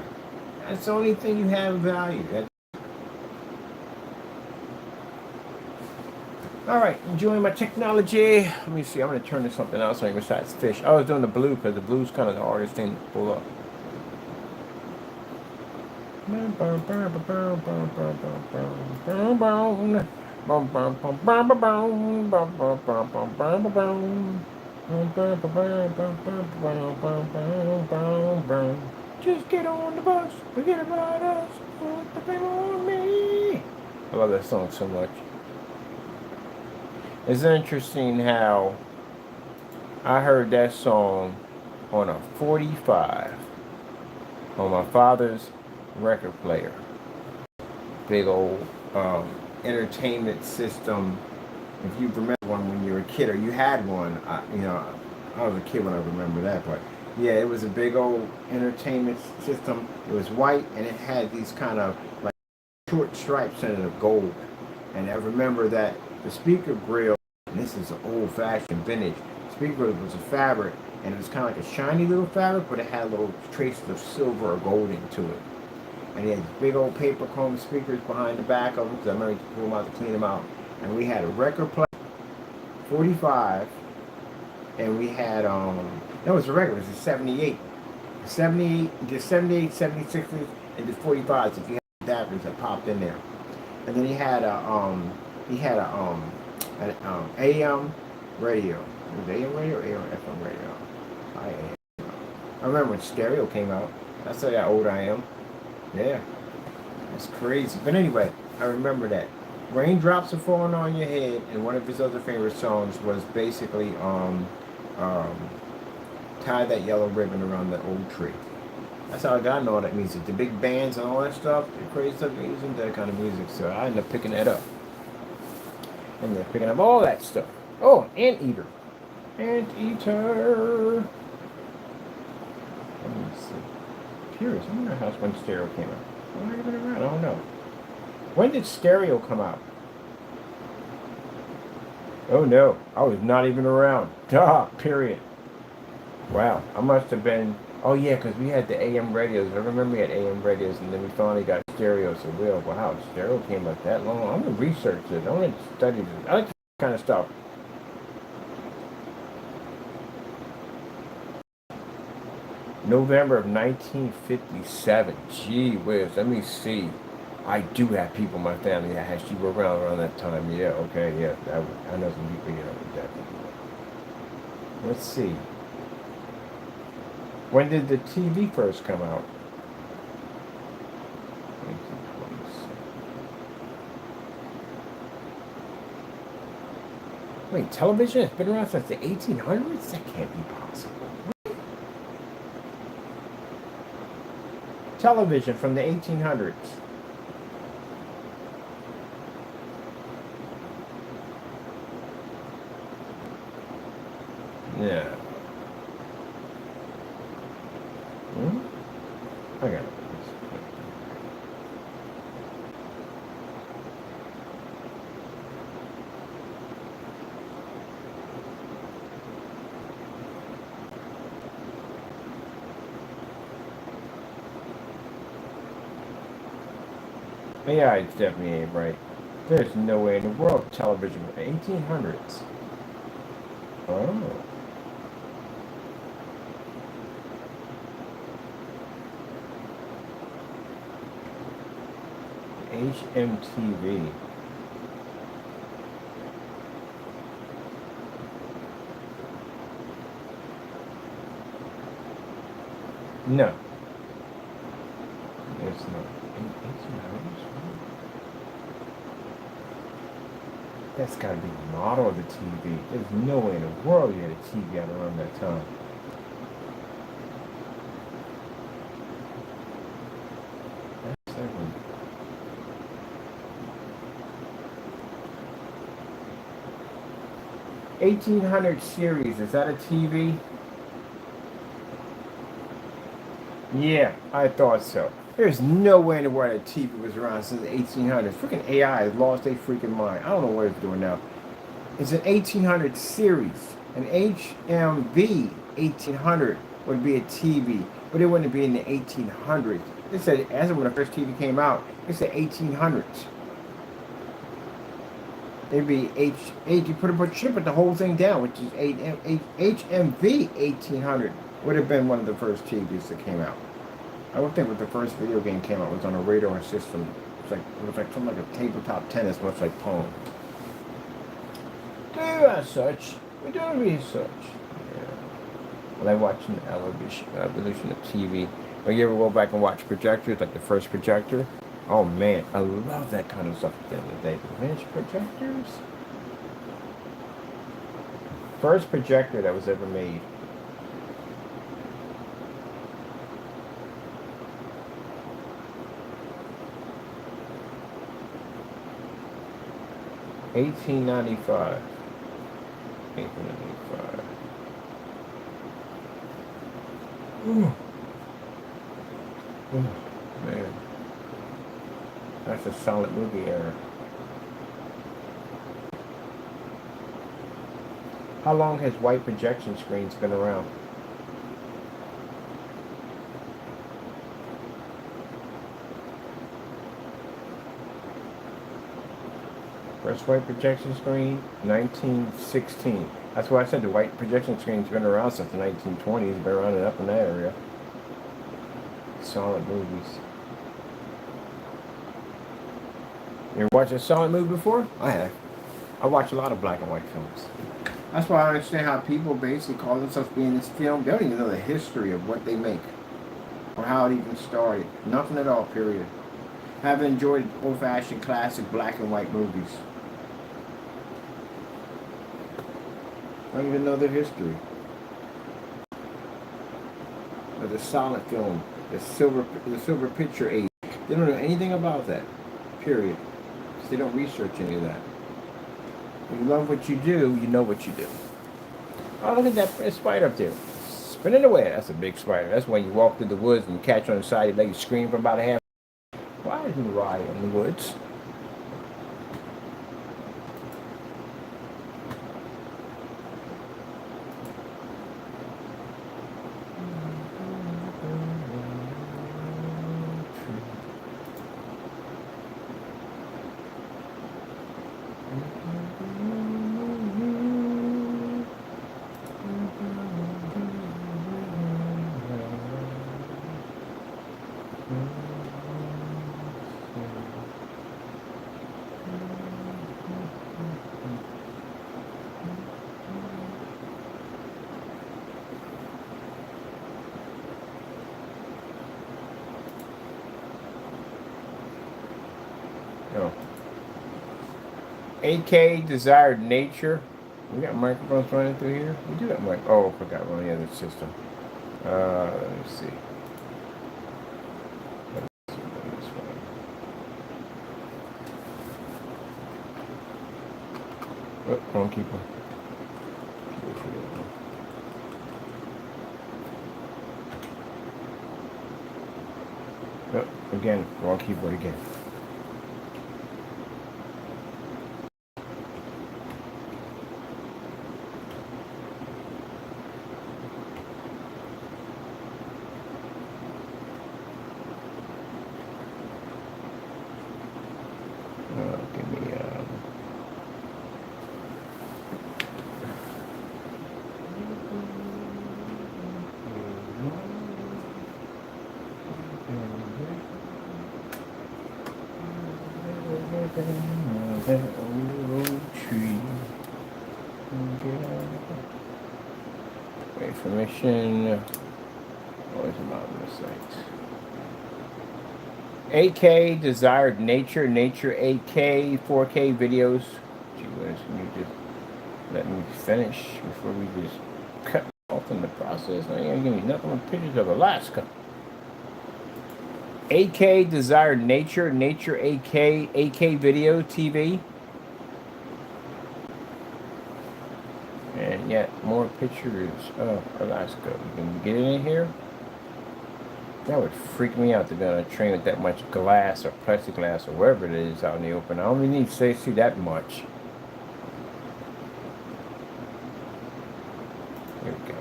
A: that's the only thing you have of value. All right, enjoying my technology. Let me see. I'm going to turn to something else besides fish. I was doing the blue because the blue's kind of the hardest thing to pull up. Just get on the bus, forget about us, put the thing on me. I love that song so much. It's interesting how I heard that song on a 45 on my father's record player. Big old entertainment system. If you remember one when you were a kid or you had one, I was a kid when I remember that, but yeah, it was a big old entertainment system. It was white and it had these kind of like short stripes in it of gold. And I remember that the speaker grill, and this is an old-fashioned vintage, speaker grill was a fabric, and it was kind of like a shiny little fabric, but it had little traces of silver or gold into it. And it had big old paper chrome speakers behind the back of them, because I remember to pull them out to clean them out. And we had a record player, 45, and we had, that was a record, it was a 78. 78, the 78, 76s, and the 45s, if you had adapters that popped in there. And then he had an AM radio. Was it AM radio or FM radio? I remember when stereo came out. That's how old I am. Yeah. That's crazy. But anyway, I remember that. Raindrops Are Falling on Your Head, and one of his other favorite songs was basically Tie That Yellow Ribbon Around That Old Tree. That's how I got all that music. The big bands and all that stuff, the crazy stuff, using that kind of music. So I ended up picking that up. And they're picking up all that stuff. Oh, Anteater. Anteater. Let me see. Curious. I wonder how when stereo came out. When have I been around? I don't know. When did stereo come out? Oh no, I was not even around. Duh, period. Wow, I must have been. Oh yeah, because we had the AM radios. I remember we had AM radios, and then we finally got stereo. So wow, stereo came out that long. I'm gonna research it. I'm gonna study this. I like this kind of stuff. November of 1957. Gee whiz. Let me see. I do have people in my family that actually were around that time. Yeah. Okay. Yeah. I know some people. Definitely. Let's see. When did the TV first come out? 1926. Wait, television has been around since the 1800s? That can't be possible. Television from the 1800s. Yeah. I got it. Yeah, it's definitely ain't right. There's no way in the world television was 1800s. Oh. HMTV. No, it's not. That's got to be the model of the TV. There's no way in the world you had a TV out around that time. That's that one. 1800 series, is that a TV? Yeah, I thought so. There's no way in the world that TV was around since the 1800s. Freaking AI has lost their freaking mind. I don't know what it's doing now. It's an 1800 series. An HMV 1800 would be a TV, but it wouldn't be in the 1800s. It said, as of when the first TV came out, it's the 1800s. It'd be you put the whole thing down, which is HMV 1800 would have been one of the first TVs that came out. I would think when the first video game came out was on a radar system. It was like something like a tabletop tennis, much like Pong. Do as such. We do research. Yeah. Well, I watch an evolution of TV. When you ever go back and watch projectors, like the first projector? Oh man, I love that kind of stuff at the end of the day. Vintage projectors? First projector that was ever made. $18.95. $18.95. Ooh. Ooh, man. That's a solid movie era. How long has white projection screens been around? First white projection screen, 1916. That's why I said the white projection screen's been around since the 1920s. Been around and up in that area. Solid movies. You ever watched a solid movie before? I have. I watch a lot of black and white films. That's why I understand how people basically call themselves being this film. They don't even know the history of what they make or how it even started. Nothing at all, period. I have enjoyed old-fashioned classic black and white movies. I don't even know their history. But the solid film, the silver picture age. They don't know anything about that, period. So they don't research any of that. If you love what you do, you know what you do. Oh, look at that spider up there. Spinning away. That's a big spider. That's when you walk through the woods and you catch on the side, you let you scream for about a half. Why didn't you ride in the woods? No. AK Desired Nature. We got microphones running through here. We do have oh, I forgot one of the other system. Let me see. Oh, wrong keeper. Oh, again, wrong keyboard again. Give me mission. What was about this site? 8K desired nature 8K 4K videos. Gee whiz, can you just let me finish before we just cut off in the process? I ain't gonna give me nothing but pictures of Alaska. 8K desired nature 8K video TV. And yet more pictures of Alaska. You can get it in here. That would freak me out to be on a train with that much glass or plexiglass or wherever it is out in the open. I don't really need to see that much. Here we go.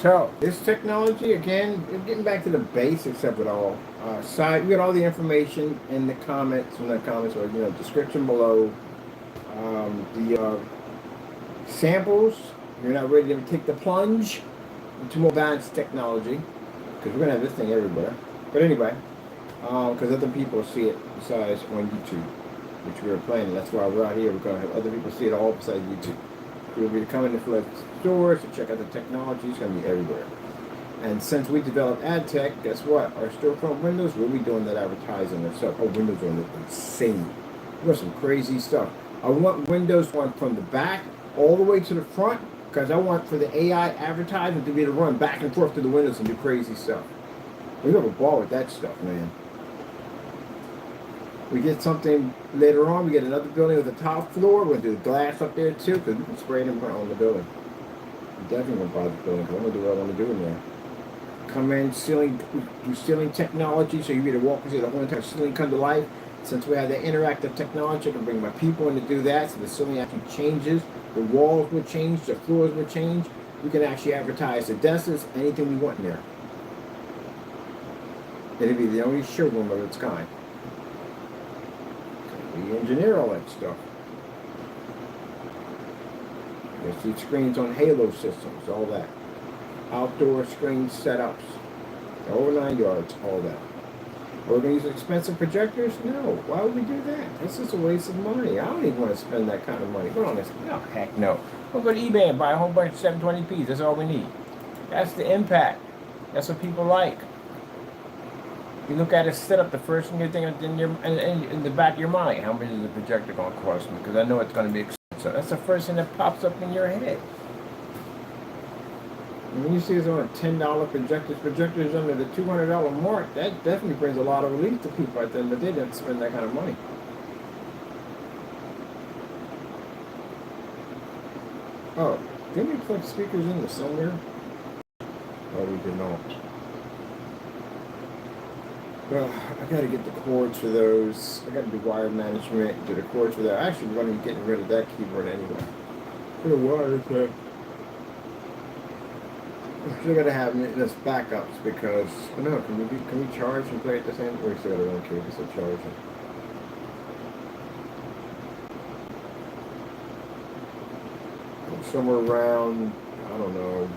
A: So this technology, again, getting back to the basics of it all. We got all the information in the comments, or description below. The samples. You're not ready to take the plunge into more advanced technology, because we're gonna have this thing everywhere. But anyway, because other people see it besides on YouTube, which we were planning. That's why we're out here. We're gonna have other people see it all besides YouTube. We'll be coming to select stores to check out the technology. It's going to be everywhere. And since we developed ad tech, guess what? Our storefront windows, we'll be doing that advertising and stuff. Our windows are insane. We got some crazy stuff. I want windows going from the back all the way to the front, because I want for the AI advertising to be able to run back and forth to the windows and do crazy stuff. We have a ball with that stuff, man. We get something later on. We get another building with the top floor. We'll do glass up there too, because we can spray it and on the building. I'm definitely gonna buy the building, because I'm gonna do what I want to do in there. Come in, do ceiling technology, so you get to walk and see the whole entire ceiling come to life. Since we have that interactive technology, I can bring my people in to do that, so the ceiling actually changes. The walls will change, the floors will change. We can actually advertise the desks, anything we want in there. It'll be the only showroom of its kind. We engineer all that stuff. You see screens on Halo systems, all that. Outdoor screen setups, the whole 9 yards, all that. Are we going to use expensive projectors? No. Why would we do that? This is a waste of money. I don't even want to spend that kind of money. Go on this. No, heck no. We'll go to eBay and buy a whole bunch of 720p's. That's all we need. That's the impact. That's what people like. You look at a setup, the first thing you think in the back of your mind, how much is the projector going to cost me? Because I know it's going to be expensive. That's the first thing that pops up in your head. And when you see it's on $10 projectors under the $200 mark, that definitely brings a lot of relief to people out there, but they didn't spend that kind of money. Oh, didn't we put speakers in the somewhere? Oh, we did not. Well, I got to get the cords for those. I got to do wire management, do the cords for that. Actually, we're going to be getting rid of that keyboard anyway. For the wires, I'm still got to have this backups because I don't know. Can we charge and play at the same? Or we still got to run cables to charging. Somewhere around, I don't know.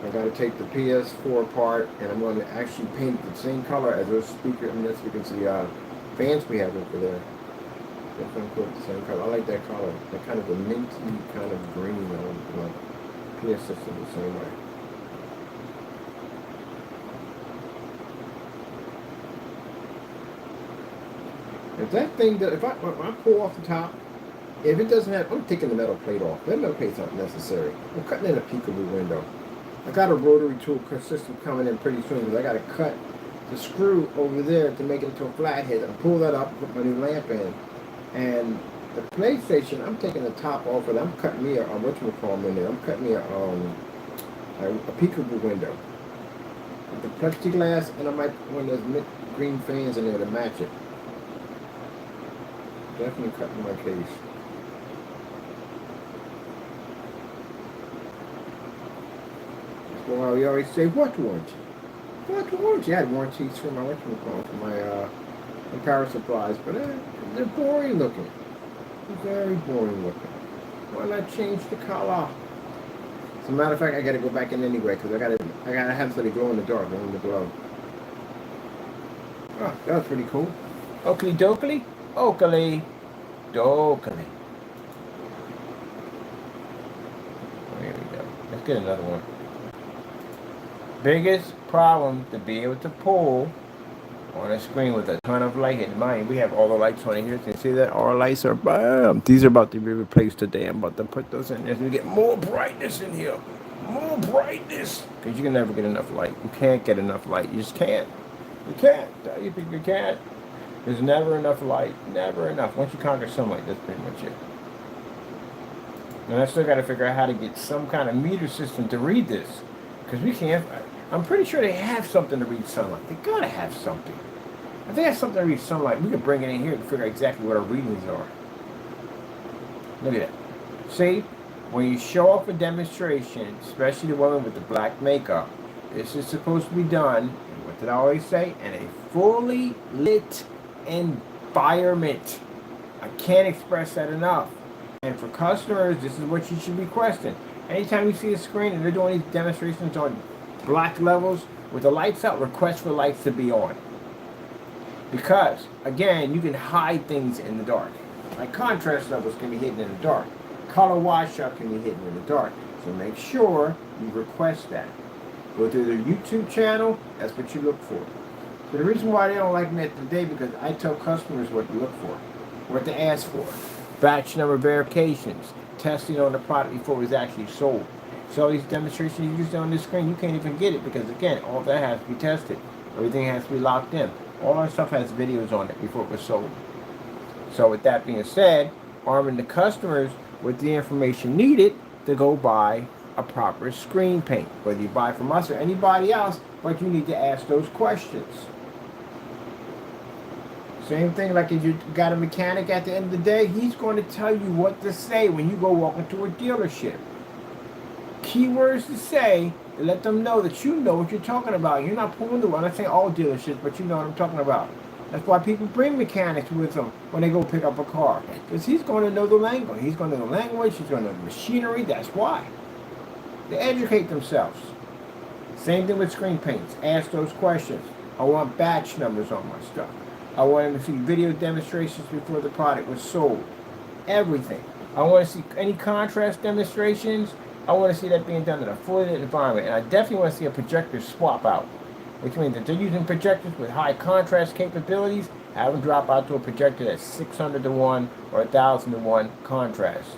A: I got to take the PS4 apart, and I'm going to actually paint it the same color as those speakers. I mean, that's because the fans we have over there. Definitely put the same color. I like that color. That kind of a minty kind of green. I like PS system the same way. If that thing, if I pull off the top, if it doesn't have, I'm taking the metal plate off. That metal plate's not necessary. I'm cutting in a peekaboo window. I got a rotary tool system coming in pretty soon, because I got to cut the screw over there to make it into a flathead and pull that up and put my new lamp in. And the PlayStation, I'm taking the top off of it. I'm cutting me whatchamacallit in there. I'm cutting me a peekaboo window with the plexiglass, and I might put one of those green fans in there to match it. Definitely cutting my case. Well, we always say, what warranty? But the warranty, I had warranties for my power supplies, but they're boring looking. Very boring looking. Why not change the color? As a matter of fact, I gotta go back in anyway because I gotta have something glow in the dark, glow in the glow. Oh, that was pretty cool. Oakley dokley, Oakley dokley. There we go. Let's get another one. Biggest problem to be able to pull on a screen with a ton of light in mind. We have all the lights on here. Can you see that? Our lights are bam. These are about to be replaced today. I'm about to put those in there so we get more brightness in here. More brightness. Because you can never get enough light. You can't get enough light. You just can't. You can't. You think you can't? There's never enough light. Never enough. Once you conquer sunlight, that's pretty much it. And I still got to figure out how to get some kind of meter system to read this. Because we can't. I'm pretty sure they have something to read sunlight. They gotta have something. If they have something to read sunlight, we could bring it in here to figure out exactly what our readings are. Look at that. See, when you show off a demonstration, especially the woman with the black makeup, this is supposed to be done, what did I always say? In a fully lit environment. I can't express that enough. And for customers, this is what you should be requesting. Anytime you see a screen and they're doing these demonstrations on black levels with the lights out, request for lights to be on. Because, again, you can hide things in the dark. Like contrast levels can be hidden in the dark. Color washout can be hidden in the dark. So make sure you request that. Go to their YouTube channel, that's what you look for. So the reason why they don't like me at the day, because I tell customers what to look for, what to ask for. Batch number verifications, testing on the product before it's actually sold. So all these demonstrations you use on this screen, you can't even get it because, again, all that has to be tested. Everything has to be locked in. All our stuff has videos on it before it was sold. So with that being said, arming the customers with the information needed to go buy a proper screen paint. Whether you buy from us or anybody else, but you need to ask those questions. Same thing like if you got a mechanic at the end of the day, he's going to tell you what to say when you go walk into a dealership. Keywords to say to let them know that you know what you're talking about. You're not pulling the one. I'm not saying all dealerships, but you know what I'm talking about. That's why people bring mechanics with them when they go pick up a car. Because he's going to know the language. He's going to know the language. He's going to know the machinery. That's why. They educate themselves. Same thing with screen paints. Ask those questions. I want batch numbers on my stuff. I want them to see video demonstrations before the product was sold. Everything. I want to see any contrast demonstrations. I want to see that being done in a fully lit environment. And I definitely want to see a projector swap out. Which means that they're using projectors with high contrast capabilities, have them drop out to a projector that's 600 to 1 or 1,000 to 1 contrast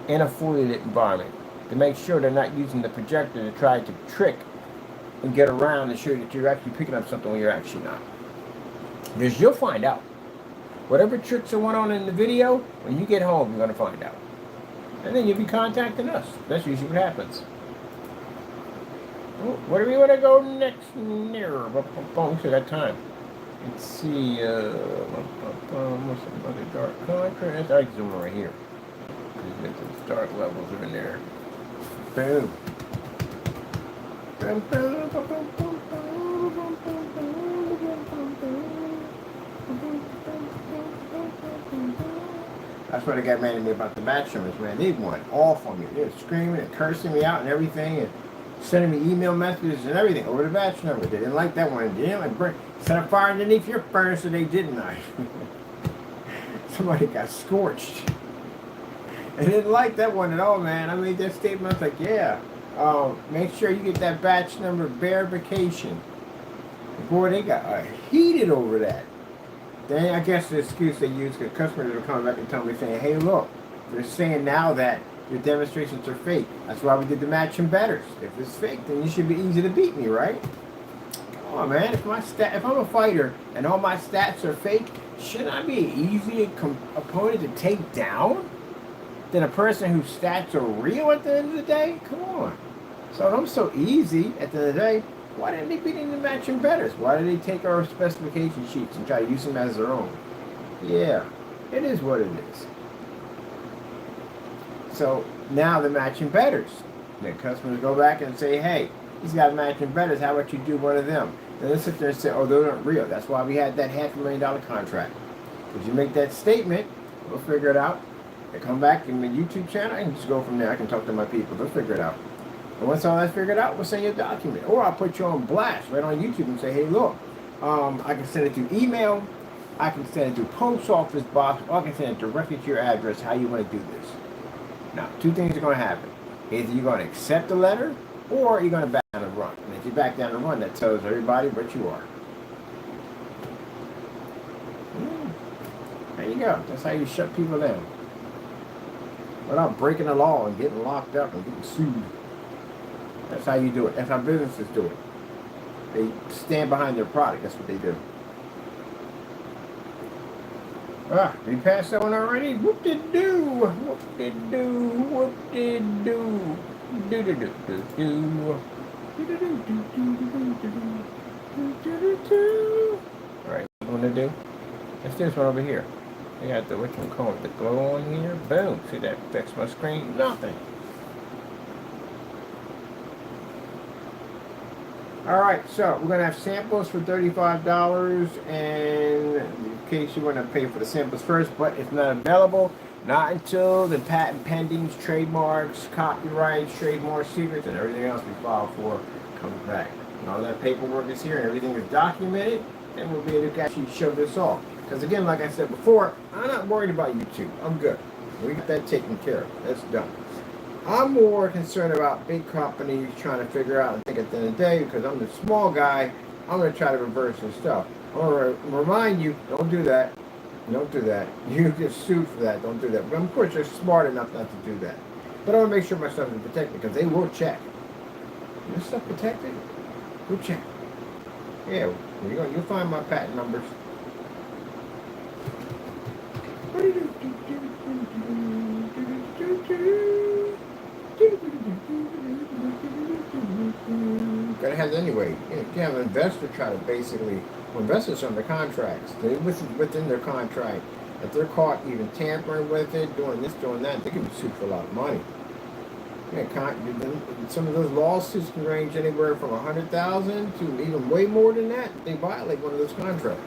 A: in a fully lit environment. To make sure they're not using the projector to try to trick and get around and show you that you're actually picking up something when you're actually not. Because you'll find out. Whatever tricks are went on in the video, when you get home, you're going to find out. And then you'll be contacting us. That's usually what happens. Oh, where do we want to go next? Near. We still got time. Let's see. What's another dark contrast? I can zoom right here. Because those dark levels are in there. Boom. Boom, boom, boom, boom, boom. That's why they got mad at me about the batch numbers, man. They want all from me. They're screaming and cursing me out and everything, and sending me email messages and everything over the batch number. They didn't like that one. They didn't like set a fire underneath your furnace, so they didn't. Somebody got scorched. They didn't like that one at all, man. I made that statement. I was like, yeah, make sure you get that batch number verification. Boy, they got heated over that. Then I guess the excuse they use, because customers are coming back and telling me, saying, hey, look, they're saying now that your demonstrations are fake. That's why we did the matching betters. If it's fake, then you should be easy to beat me, right? Come on, man. If I'm a fighter and all my stats are fake, shouldn't I be an easy opponent to take down than a person whose stats are real at the end of the day? Come on. So if I'm so easy at the end of the day, why didn't they beat the matching betters? Why did they take our specification sheets and try to use them as their own? Yeah, it is what it is. So now the matching betters. The customers go back and say, hey, he's got matching betters. How about you do one of them? Then they sit there and say, oh, those aren't real. That's why we had that $500,000 contract. Because you make that statement, we'll figure it out. They come back in the YouTube channel, I can just go from there. I can talk to my people. They'll figure it out. And once all that's figured out, we'll send you a document. Or I'll put you on blast right on YouTube and say, hey, look, I can send it through email. I can send it through post office box. Or I can send it directly to your address, how you want to do this. Now, two things are going to happen. Either you're going to accept the letter, or you're going to back down and run. And if you back down and run, that tells everybody what you are. There you go. That's how you shut people down. Without breaking the law and getting locked up and getting sued. That's how you do it. That's how businesses do it. They stand behind their product. That's what they do. We passed that one already? Whoop-de-doo. Whoop-de-doo. Whoop-de-doo. Do-do-do-do-do. Alright, what I'm going to do? Let's do this one over here. I got the, what you call it, the glow on here. Boom. See that affects my screen? Nothing. Alright, so we're going to have samples for $35, and in case you want to pay for the samples first, but it's not available, not until the patent pendings, trademarks, copyrights, trademark secrets, and everything else we filed for comes back. And all that paperwork is here, and everything is documented, and we'll be able to actually show this off. Because again, like I said before, I'm not worried about YouTube. I'm good. We got that taken care of. That's done. I'm more concerned about big companies trying to figure out and think at the end of the day, because I'm the small guy, I'm going to try to reverse this stuff. I'm going to remind you, don't do that. Don't do that. You get sued for that. Don't do that. But of course, you're smart enough not to do that. But I want to make sure my stuff is protected, because they will check. Is this stuff protected? Go check. Yeah, you'll find my patent numbers. Gotta have it anyway. You can have an investor try to basically, investors under contracts, they're within their contract. If they're caught even tampering with it, doing this, doing that, they can be sued for a lot of money. Yeah, some of those lawsuits can range anywhere from $100,000 to even way more than that. They violate one of those contracts.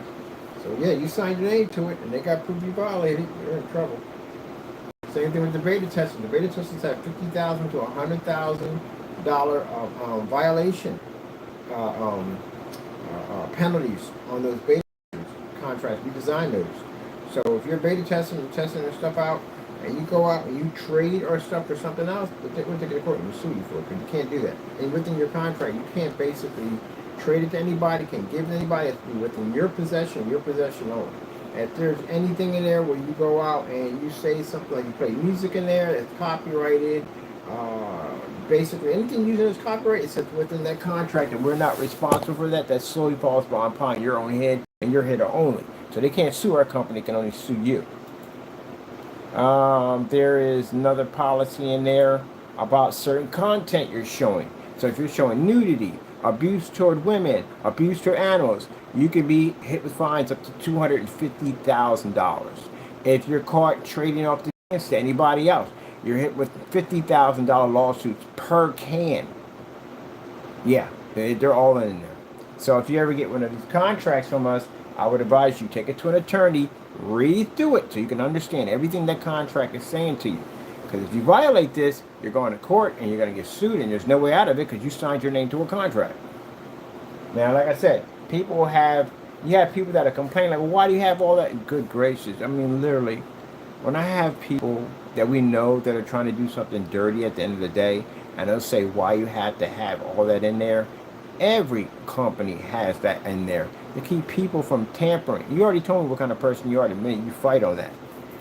A: So yeah, you signed your name to it, and they got proof you violated. You're in trouble. Same thing with the beta testers. The beta testers have $50,000 to $100,000 violation penalties on those beta contracts. We designed those. So if you're beta testing and testing their stuff out, and you go out and you trade our stuff for something else, we'll take it to court and we'll sue you for it, because you can't do that. And within your contract, you can't basically trade it to anybody, can't give it to anybody. It's within your possession only. If there's anything in there where you go out and you say something like you play music in there, it's copyrighted, basically anything using as copyright, it's within that contract, and we're not responsible for that. That solely falls upon your own head and your head only. So they can't sue our company, they can only sue you. There is another policy in there about certain content you're showing. So if you're showing nudity, abuse toward women, abuse toward animals, you can be hit with fines up to $250,000. If you're caught trading off the cans to anybody else, you're hit with $50,000 lawsuits per can. Yeah, they're all in there. So if you ever get one of these contracts from us, I would advise you take it to an attorney, read through it so you can understand everything that contract is saying to you. Because if you violate this, you're going to court and you're going to get sued, and there's no way out of it because you signed your name to a contract. Now, like I said, you have people that are complaining, like, well, why do you have all that? Good gracious. I mean, literally, when I have people that we know that are trying to do something dirty at the end of the day, and they'll say why you have to have all that in there, every company has that in there to keep people from tampering. You already told me what kind of person you are. The minute you fight on that.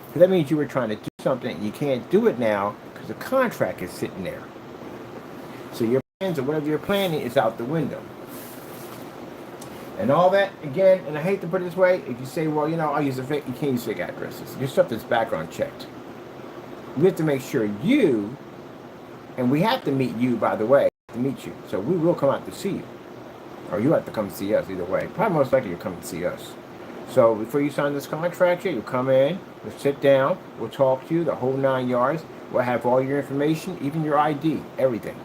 A: Because that means you were trying to do something, and you can't do it now because the contract is sitting there. So your plans or whatever you're planning is out the window. And all that, again, and I hate to put it this way, if you say, well, I'll use a fake, you can't use fake addresses. Your stuff is background checked. We have to make sure you, and we have to meet you, by the way, to meet you. So we will come out to see you. Or you have to come see us, either way. Probably most likely you'll come to see us. So before you sign this contract, you'll come in, we'll sit down, we'll talk to you, the whole 9 yards. We'll have all your information, even your ID, everything.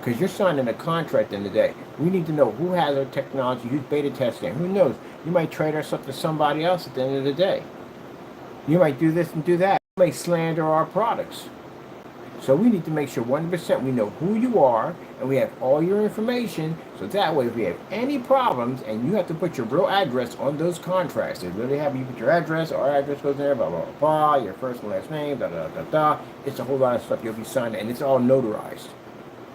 A: Because you're signing a contract in the day. We need to know who has our technology, who's beta testing. Who knows? You might trade our stuff to somebody else at the end of the day. You might do this and do that. You might slander our products. So we need to make sure 100% we know who you are and we have all your information. So that way if we have any problems and you have to put your real address on those contracts. They really have you put your address, our address goes there, blah, blah, blah, blah, your first and last name, da, da, da, da. It's a whole lot of stuff you'll be signing and it's all notarized.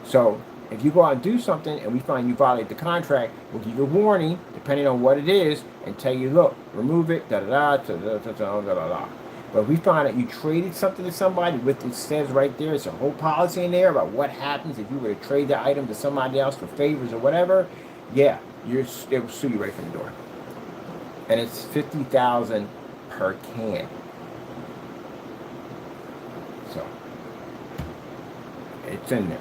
A: So if you go out and do something and we find you violate the contract, we'll give you a warning, depending on what it is, and tell you, look, remove it, da-da-da, da-da-da, da-da-da. But if we find that you traded something to somebody, with it says right there, it's a whole policy in there about what happens if you were to trade the item to somebody else for favors or whatever, yeah, they will sue you right from the door. And it's $50,000 per can. So, it's in there.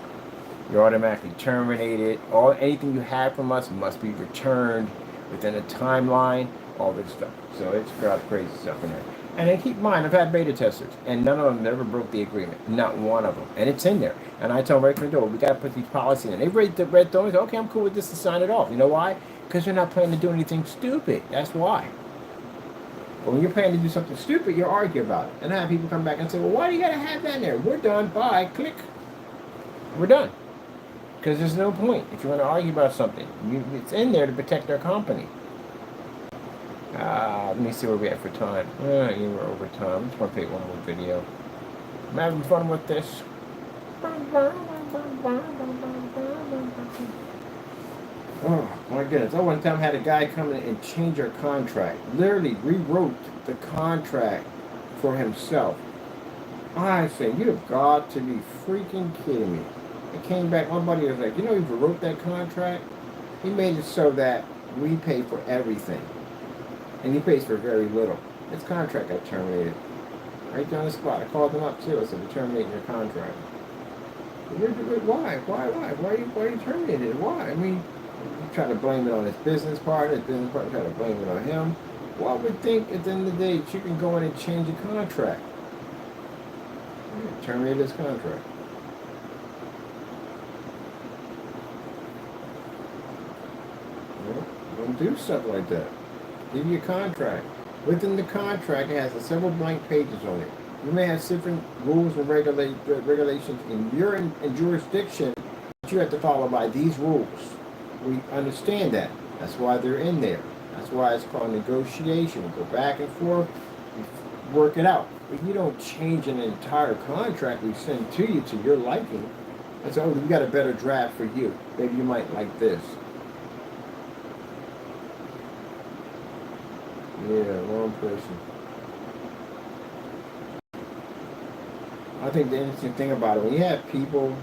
A: You're automatically terminated. Anything you have from us must be returned within a timeline. All this stuff. So it's got crazy stuff in there. And then keep in mind, I've had beta testers, and none of them ever broke the agreement. Not one of them. And it's in there. And I tell them right from the door, we got to put these policies in. They read those. Okay, I'm cool with this to sign it off. You know why? Because they're not planning to do anything stupid. That's why. But when you're planning to do something stupid, you argue about it. And I have people come back and say, well, why do you got to have that in there? We're done. Bye. Click. We're done. Because there's no point if you want to argue about something. It's in there to protect our company. Let me see where we at for time. You were over time. I just want to take one more video. I'm having fun with this. Oh my goodness. One time I had a guy come in and change our contract. Literally rewrote the contract for himself. I said, you have got to be freaking kidding me. It came back, my buddy was like, you know, he wrote that contract. He made it so that we pay for everything. And he pays for very little. His contract got terminated. Right down the spot. I called him up too. I said, we're terminating your contract. Why? Why are you terminating it? Why? I mean, you try to blame it on his business partner try to blame it on him. Well, I would think at the end of the day, you can go in and change a contract. Terminate his contract. Don't do stuff like that. Give you a contract. Within the contract, it has several blank pages on it. You may have different rules and regulations in your jurisdiction, but you have to follow by these rules. We understand that. That's why they're in there. That's why it's called negotiation. We go back and forth, we work it out. But you don't change an entire contract we send to you to your liking. That's we got a better draft for you. Maybe you might like this. Yeah, wrong person. I think the interesting thing about it, when you have people,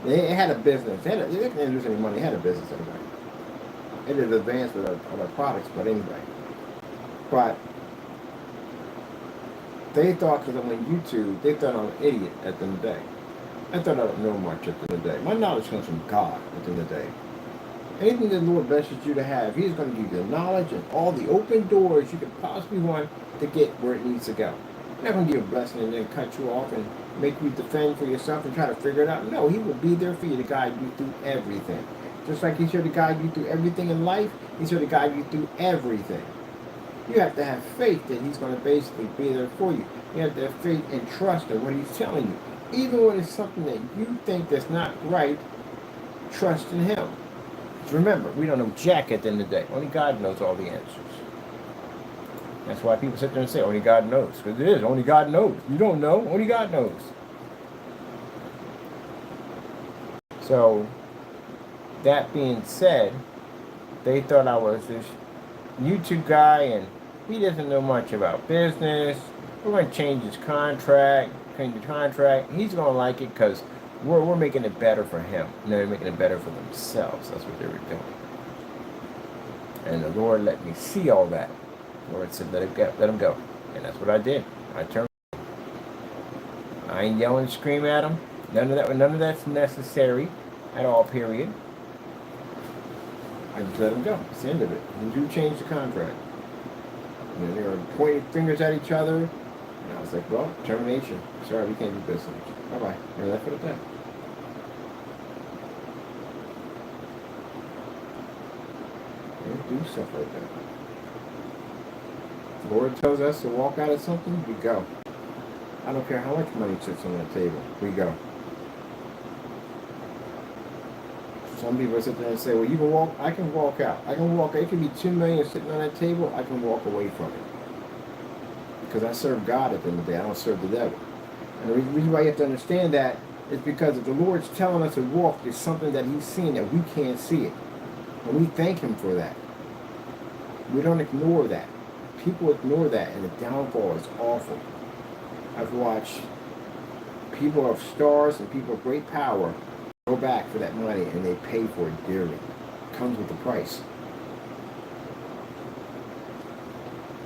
A: they had a business. They didn't lose any money. They had a business anyway. They did advance with other products, but anyway. But they thought, because I'm on YouTube, they thought I'm an idiot at the end of the day. I thought I don't know much at the end of the day. My knowledge comes from God at the end of the day. Anything the Lord blesses you to have, He's going to give you the knowledge and all the open doors you could possibly want to get where it needs to go. He's not going to give you a blessing and then cut you off and make you defend for yourself and try to figure it out. No, He will be there for you to guide you through everything. Just like He's here to guide you through everything in life, He's here to guide you through everything. You have to have faith that He's going to basically be there for you. You have to have faith and trust in what He's telling you. Even when it's something that you think that's not right, trust in Him. Remember, we don't know jack at the end of the day. Only God knows all the answers. That's why people sit there and say, only God knows. Because it is, only God knows. You don't know, only God knows. So, that being said, they thought I was this YouTube guy and he doesn't know much about business. We're going to change his contract, He's going to like it because we're making it better for him. And they're making it better for themselves. That's what they were doing. And the Lord let me see all that. The Lord said, let him go. And that's what I did. I turned. I ain't yelling and screaming at him. None of that's necessary at all, period. I just let him go. It's the end of it. You do change the contract. And they were pointing fingers at each other. And I was like, well, termination. Sorry, we can't do business. Bye-bye. And that's what it did. We don't do stuff like that. The Lord tells us to walk out of something, we go. I don't care how much money sits on that table, we go. Some people sit there and say, well, you can walk, I can walk out. I can walk, it could be $2 million sitting on that table, I can walk away from it. Because I serve God at the end of the day, I don't serve the devil. And the reason why you have to understand that is because if the Lord's telling us to walk, there's something that He's seeing that we can't see it. And we thank Him for that. We don't ignore that. People ignore that, and the downfall is awful. I've watched people of stars and people of great power go back for that money, and they pay for it dearly. It comes with a price.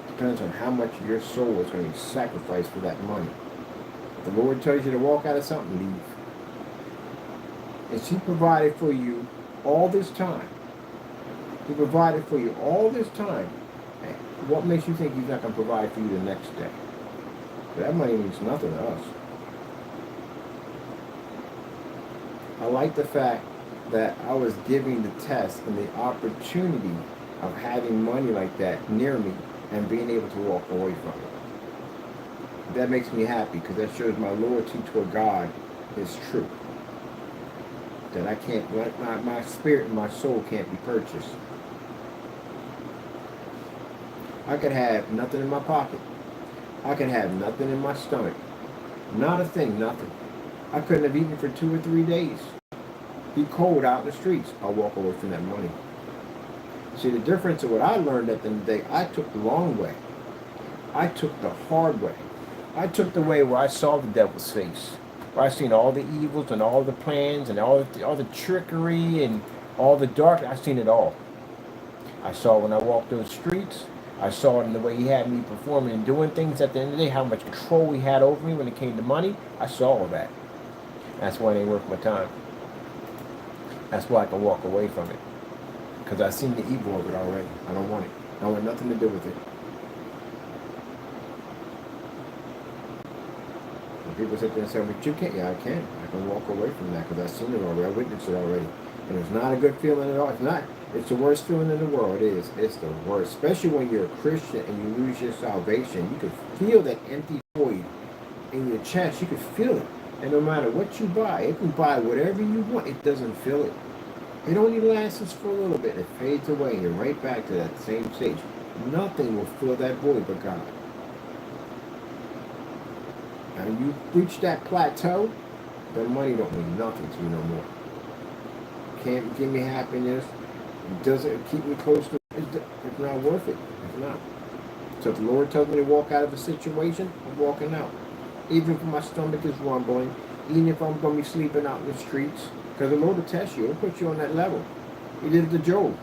A: Depends on how much your soul is going to be sacrificed for that money. If the Lord tells you to walk out of something, leave. And He provided for you all this time. He provided for you all this time. What makes you think He's not going to provide for you the next day? That money means nothing to us. I like the fact that I was giving the test and the opportunity of having money like that near me and being able to walk away from it. That makes me happy because that shows my loyalty toward God is true. That I can't, my spirit and my soul can't be purchased. I could have nothing in my pocket. I could have nothing in my stomach. Not a thing, nothing. I couldn't have eaten for 2 or 3 days. Be cold out in the streets. I'll walk away from that money. See, the difference of what I learned at the end of the day, I took the long way. I took the hard way. I took the way where I saw the devil's face. Where I seen all the evils and all the plans and all the trickery and all the dark. I seen it all. I saw when I walked those streets. I saw it in the way he had me performing and doing things at the end of the day, how much control he had over me when it came to money. I saw all that. That's why it ain't worth my time. That's why I can walk away from it. Because I've seen the evil of it already. I don't want it. I want nothing to do with it. And people sit there and say, but you can't. Yeah, I can. I can walk away from that because I've seen it already. I witnessed it already. And it's not a good feeling at all. It's not. It's the worst feeling in the world. It is. It's the worst. Especially when you're a Christian and you lose your salvation. You can feel that empty void in your chest. You can feel it. And no matter what you buy, it can buy whatever you want. It doesn't fill it. It only lasts for a little bit. It fades away. And you're right back to that same stage. Nothing will fill that void but God. And you reach that plateau, the money don't mean nothing to you no more. Can't give me happiness. It doesn't keep me close to it. It's not worth it. It's not. So if the Lord tells me to walk out of a situation, I'm walking out. Even if my stomach is rumbling, even if I'm going to be sleeping out in the streets, because the Lord will test you. He'll put you on that level. He did it to Job.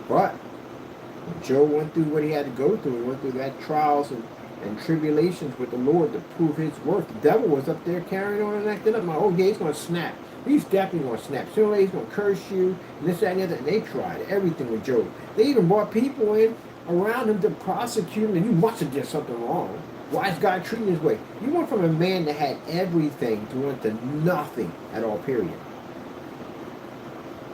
A: But when Job went through what he had to go through, he went through that trials and tribulations with the Lord to prove His worth. The devil was up there carrying on and acting up. Oh yeah, he's going to snap. He's definitely going to snap. Sooner or later, he's going to curse you, and this, that, and the other. And they tried everything with Job. They even brought people in around him to prosecute him, and you must have did something wrong. Why is God treating this way? You went from a man that had everything to went to nothing at all, period.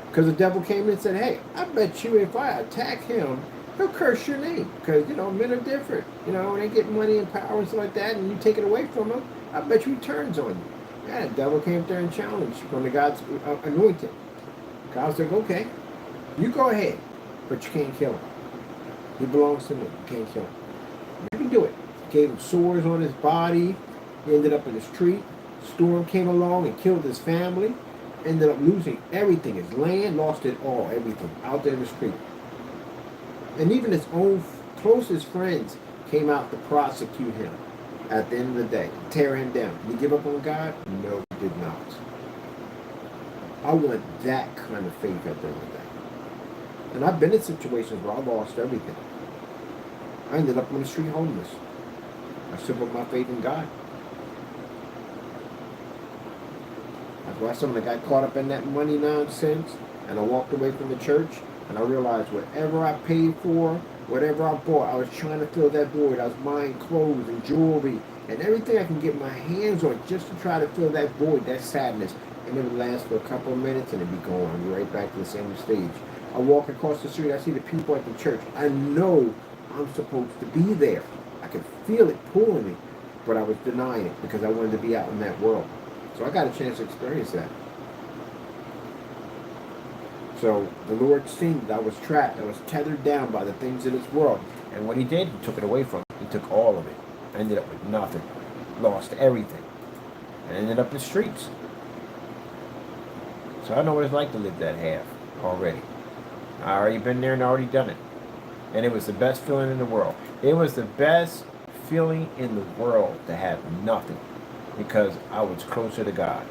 A: Because the devil came in and said, hey, I bet you if I attack him, he'll curse your name. Because, men are different. When they get money and power and stuff like that, and you take it away from them, I bet you he turns on you. Yeah, the devil came up there and challenged from the God's anointed. God said, okay, you go ahead, but you can't kill him. He belongs to me. You can't kill him. You can do it. Gave him sores on his body. He ended up in the street. Storm came along and killed his family. Ended up losing everything. His land, lost it all, everything, out there in the street. And even his own closest friends came out to prosecute him at the end of the day, tear him down. Did he give up on God? No, he did not. I want that kind of faith at the end of the day. And I've been in situations where I lost everything. I ended up on the street homeless. I still put my faith in God. That's why some of the got caught up in that money nonsense, and I walked away from the church, and I realized whatever I paid for, whatever I bought, I was trying to fill that void. I was buying clothes and jewelry and everything I can get my hands on just to try to fill that void, that sadness. And it would last for a couple of minutes and it'd be gone. I'd be right back to the same stage.
B: I walk across the street, I see the people at the church. I know I'm supposed to be there. I can feel it pulling me, but I was denying it because I wanted to be out in that world. So I got a chance to experience that. So the Lord seen that I was trapped, I was tethered down by the things of this world. And what he did, he took it away from me. He took all of it. I ended up with nothing. Lost everything. And ended up in the streets. So I know what it's like to live that half already. I already been there and already done it. And it was the best feeling in the world. It was the best feeling in the world to have nothing. Because I was closer to God.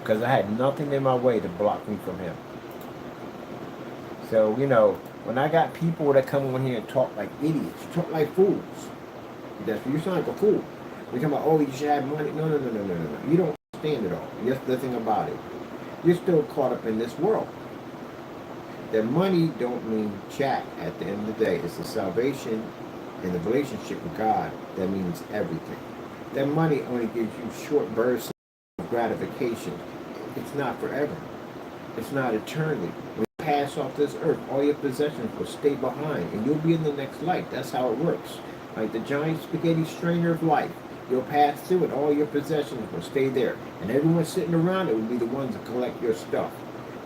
B: Because I had nothing in my way to block me from him. So, when I got people that come on here and talk like idiots, talk like fools. That's you sound like a fool. We come about, oh, you should have money. No. You don't understand it all. That's the thing about it. You're still caught up in this world. That money don't mean jack at the end of the day. It's the salvation and the relationship with God that means everything. That money only gives you short bursts of gratification. It's not forever. It's not eternally. When you pass off this earth, all your possessions will stay behind, and you'll be in the next life. That's how it works. Like the giant spaghetti strainer of life. You'll pass through it. All your possessions will stay there. And everyone sitting around it will be the ones that collect your stuff.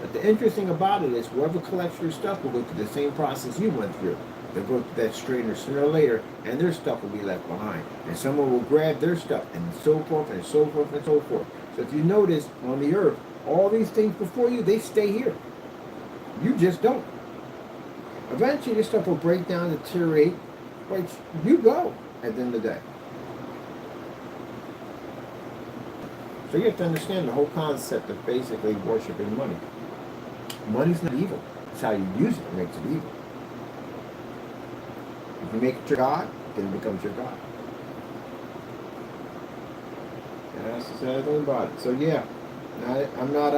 B: But the interesting about it is whoever collects your stuff will go through the same process you went through. They'll go through that strainer sooner or later, and their stuff will be left behind. And someone will grab their stuff, and so forth, and so forth, and so forth. So if you notice, on the earth, all these things before you, they stay here. You just don't. Eventually, this stuff will break down, deteriorate, but you go at the end of the day. So you have to understand the whole concept of basically worshiping money. Money's not evil. It's how you use it that makes it evil. If you make it your God, then it becomes your God. And that's the sad thing about it. So yeah, I'm not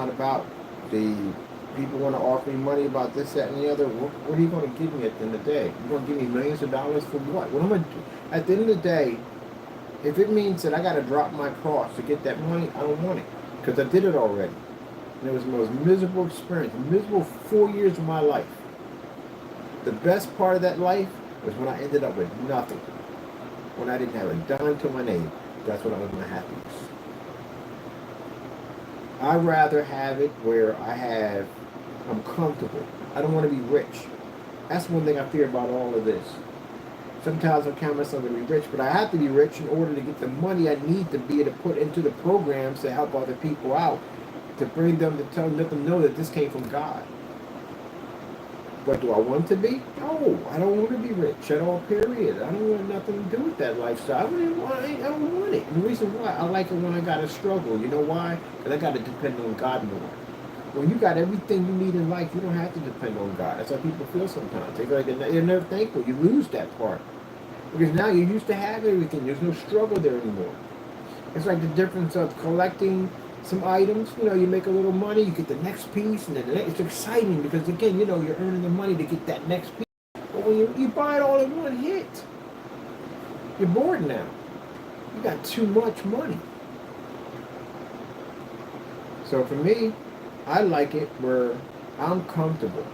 B: about the people want to offer me money about this, that, and the other. What are you going to give me at the end of the day? You're going to give me millions of dollars for what? What am I going to do? At the end of the day, if it means that I got to drop my cross to get that money, I don't want it. Because I did it already. And it was the most miserable experience. Miserable 4 years of my life. The best part of that life was when I ended up with nothing. When I didn't have a dime to my name. That's when I was my happiest. I'd rather have it where I'm comfortable. I don't want to be rich. That's one thing I fear about all of this. Sometimes I count myself to be rich, but I have to be rich in order to get the money I need to be able to put into the programs to help other people out, to bring them, to let them know that this came from God. But do I want to be? No, I don't want to be rich at all, period. I don't want nothing to do with that lifestyle. I don't want it. And the reason why, I like it when I got to struggle. You know why? Because I got to depend on God more. When you got everything you need in life, you don't have to depend on God. That's how people feel sometimes. They feel like they're never thankful. You lose that part. Because now you used to have everything. There's no struggle there anymore. It's like the difference of collecting some items. You make a little money, you get the next piece, and then it's exciting because, again, you're earning the money to get that next piece. But when you buy it all in one hit, you're bored now. You got too much money. So for me, I like it where I'm comfortable.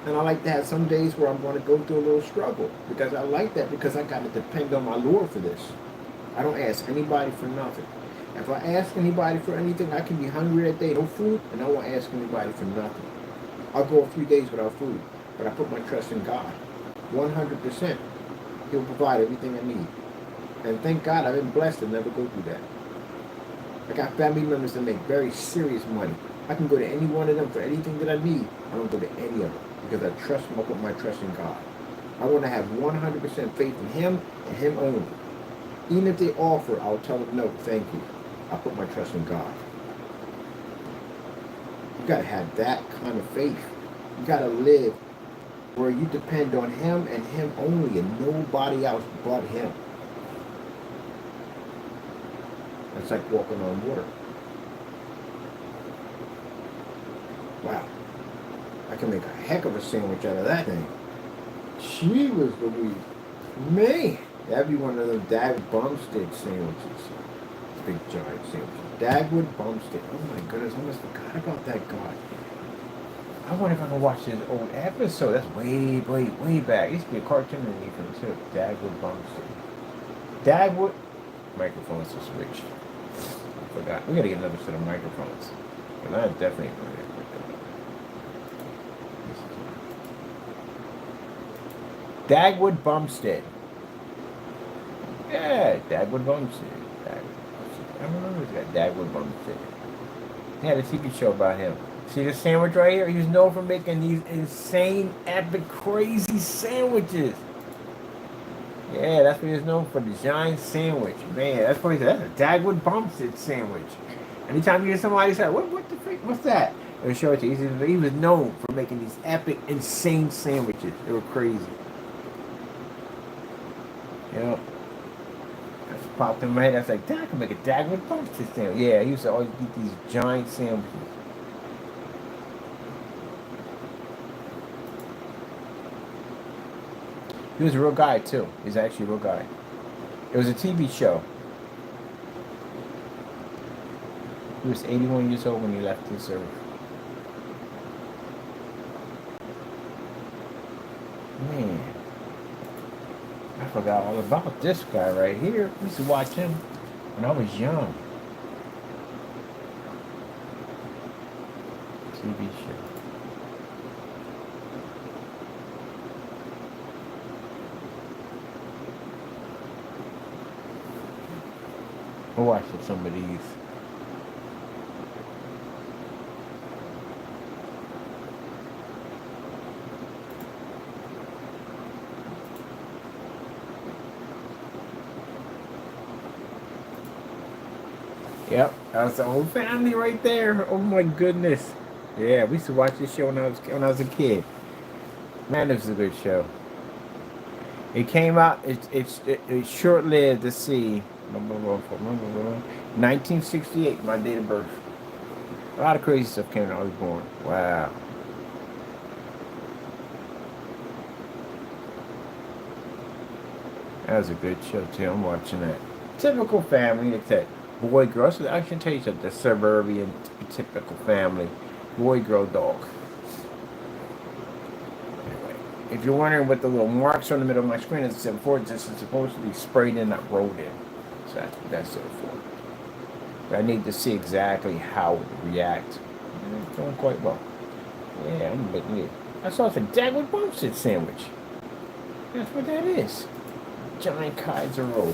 B: And I like to have some days where I'm going to go through a little struggle. Because I like that because I got to depend on my Lord for this. I don't ask anybody for nothing. If I ask anybody for anything, I can be hungry that day, no food, and I won't ask anybody for nothing. I'll go a few days without food. But I put my trust in God. 100%. He'll provide everything I need. And thank God I've been blessed to never go through that. I got family members that make very serious money. I can go to any one of them for anything that I need. I don't go to any of them. Because I trust him, I put my trust in God. I want to have 100% faith in him and him only. Even if they offer, I'll tell them no, thank you. I put my trust in God. You got to have that kind of faith. You got to live where you depend on him and him only and nobody else but him. It's like walking on water. Wow. I can make a heck of a sandwich out of that thing. She was Louise. Man, that'd be one of those Dad Bumstead sandwiches. Big giant sandwich. Dagwood Bumstead. Oh my goodness, I almost forgot about that guy. I wonder if I can watch this old episode. That's way, way, way back. It used to be a cartoon underneath him too. Dagwood Bumstead. Dagwood. Microphones are switched. I forgot. We gotta get another set of microphones. And I definitely gonna get Dagwood Bumstead. Yeah, Dagwood Bumstead. I remember that Dagwood Bumstead. They had a TV show about him. See this sandwich right here? He was known for making these insane, epic, crazy sandwiches. Yeah, that's what he was known for, the giant sandwich. Man, that's what he said. That's a Dagwood Bumstead sandwich. Anytime you hear somebody say, what the freak, what's that? They'll show it to you. He was known for making these epic, insane sandwiches. They were crazy. Yep. That's popped in my head. I was like, Dad, I can make a Dagwood Bumstead sandwich. Yeah, he used to always eat these giant sandwiches. He was a real guy, too. He's actually a real guy. It was a TV show. He was 81 years old when he left this earth. Man. I forgot all about this guy right here. I used to watch him when I was young. TV show. I watched some of these. Yep, that's the whole family right there. Oh my goodness. Yeah, we used to watch this show when I was a kid. Man, this was a good show. It came out. It's short-lived. To see. 1968, my date of birth. A lot of crazy stuff came when I was born. Wow. That was a good show too. I'm watching that. Typical family. It's that boy, girl. So I can tell you something. The suburban, typical family. Boy, girl, dog. Anyway, if you're wondering what the little marks are in the middle of my screen is, this is supposed to be sprayed in, not rolled in. So that's it for. But I need to see exactly how it reacts. It's going quite well. Yeah, I'm making it. I saw it's a Dagwood Bumstead sandwich. That's what that is. Giant Kaiser roll.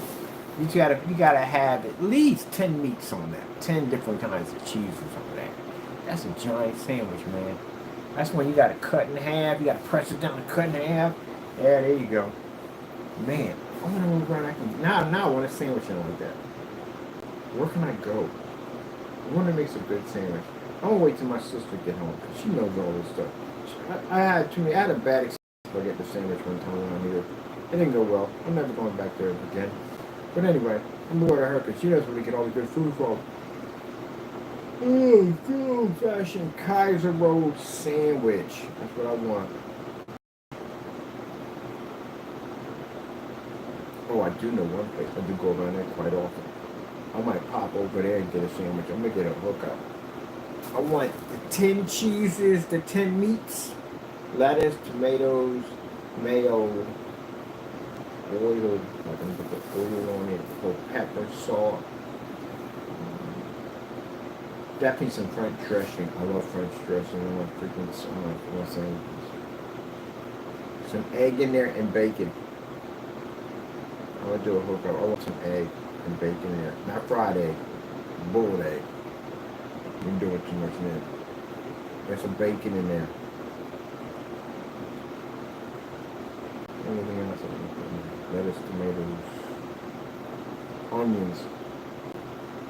B: You gotta have at least 10 meats on that. 10 different kinds of cheeses on that. That's a giant sandwich, man. That's when you gotta cut in half. You gotta press it down and cut in half. Yeah, there you go. Man, I wonder where I can. Now I want a sandwich like that. Where can I go? I wonder makes a good sandwich. I'm gonna wait till my sister get home because she knows all this stuff. I had a bad experience to get the sandwich one time when I'm here. It didn't go well. I'm never going back there again. But anyway, I'm going to her because she knows where we get all the good food from. Good old-fashioned Kaiser roll sandwich. That's what I want. Oh, I do know one place. I do go around there quite often. I might pop over there and get a sandwich. I'm going to get a hookup. I want the 10 cheeses, the 10 meats, lettuce, tomatoes, mayo, oil, I can put the oil on it, put pepper, salt. Definitely some French dressing. I love French dressing. I love freaking sandwiches. Some egg in there and bacon. I'm gonna do a hookup. I want some egg and bacon in there. Not fried egg, boiled egg. Been doing too much now. There's some bacon in there. Anything else? Lettuce, tomatoes, onions.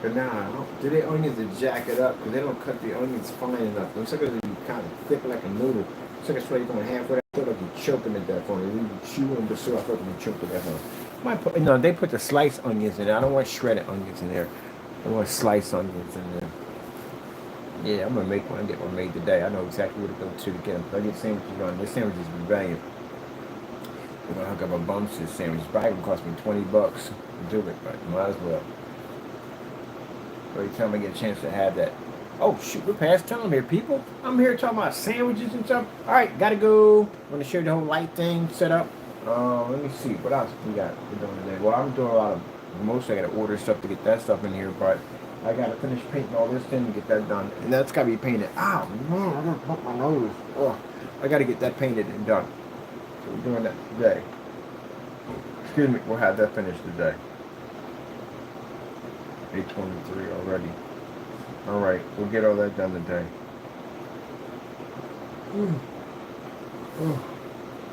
B: But now, do they onions to jack it up? Because they don't cut the onions fine enough. Looks like it's kind of thick like a noodle. Looks like it's ready going halfway. I feel like you're choking to death on it. You chew them, but so I feel like you're choking to death on it. Might put, no, they put the sliced onions in there. I don't want shredded onions in there. I want sliced onions in there. Yeah, I'm going to make one. I get one made today. I know exactly where to go to get them. I get sandwiches on. This sandwich is rebellion. We're going to hook up a Bumstead sandwich. It's probably going to cost me $20 to do it, but might as well. Every time I get a chance to have that. Oh shoot, we're past time here, people. I'm here talking about sandwiches and stuff. All right, gotta go. I'm gonna show you the whole light thing set up. Let me see what else we're doing today. Well, I'm doing a lot of. Mostly, I gotta order stuff to get that stuff in here, but I gotta finish painting all this in and get that done. And that's gotta be painted. Ow, man, I gotta pump my nose. Oh, I gotta get that painted and done. So we're doing that today. Excuse me, we'll have that finished today. 8:23 already. All right, we'll get all that done today.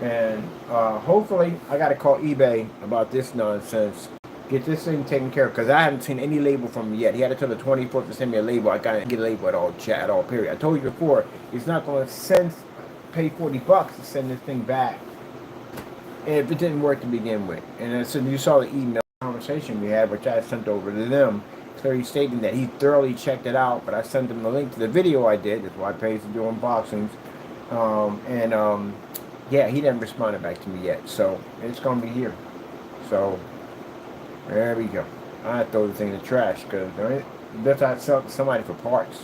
B: And hopefully, I got to call eBay about this nonsense. Get this thing taken care of, because I haven't seen any label from him yet. He had until the 24th to send me a label. I got to get a label at all, period. I told you before, he's not going to pay $40 to send this thing back if it didn't work to begin with. And so you saw the email conversation we had, which I sent over to them. So he's stating that he thoroughly checked it out, but I sent him the link to the video I did. That's why I paid to do unboxings. Yeah, he didn't respond back to me yet. So it's going to be here. So there we go. I throw the thing in the trash because that's I sell to somebody for parts.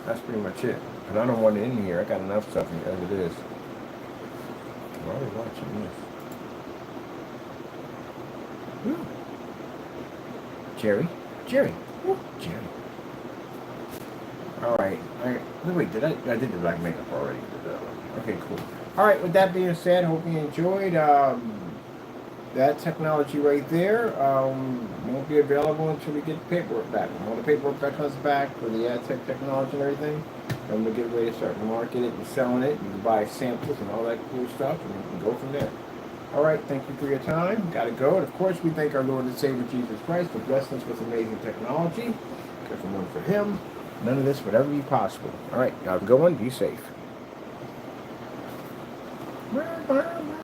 B: That's pretty much it. Because I don't want it in here. I got enough stuff in here as it is. Why are we watching this? Ooh. Jerry. Ooh, Jerry. All right. Wait, I did the black makeup already. Okay, cool. All right. With that being said, hope you enjoyed that technology right there. Won't be available until we get the paperwork back. When all the paperwork that comes back for the ad tech technology and everything, then we'll get ready to start marketing it and selling it. You can buy samples and all that cool stuff, and we can go from there. All right, thank you for your time. Got to go. And of course, we thank our Lord and Savior Jesus Christ for blessing us with amazing technology. Because if it weren't for Him, none of this would ever be possible. All right, have a good one. Be safe.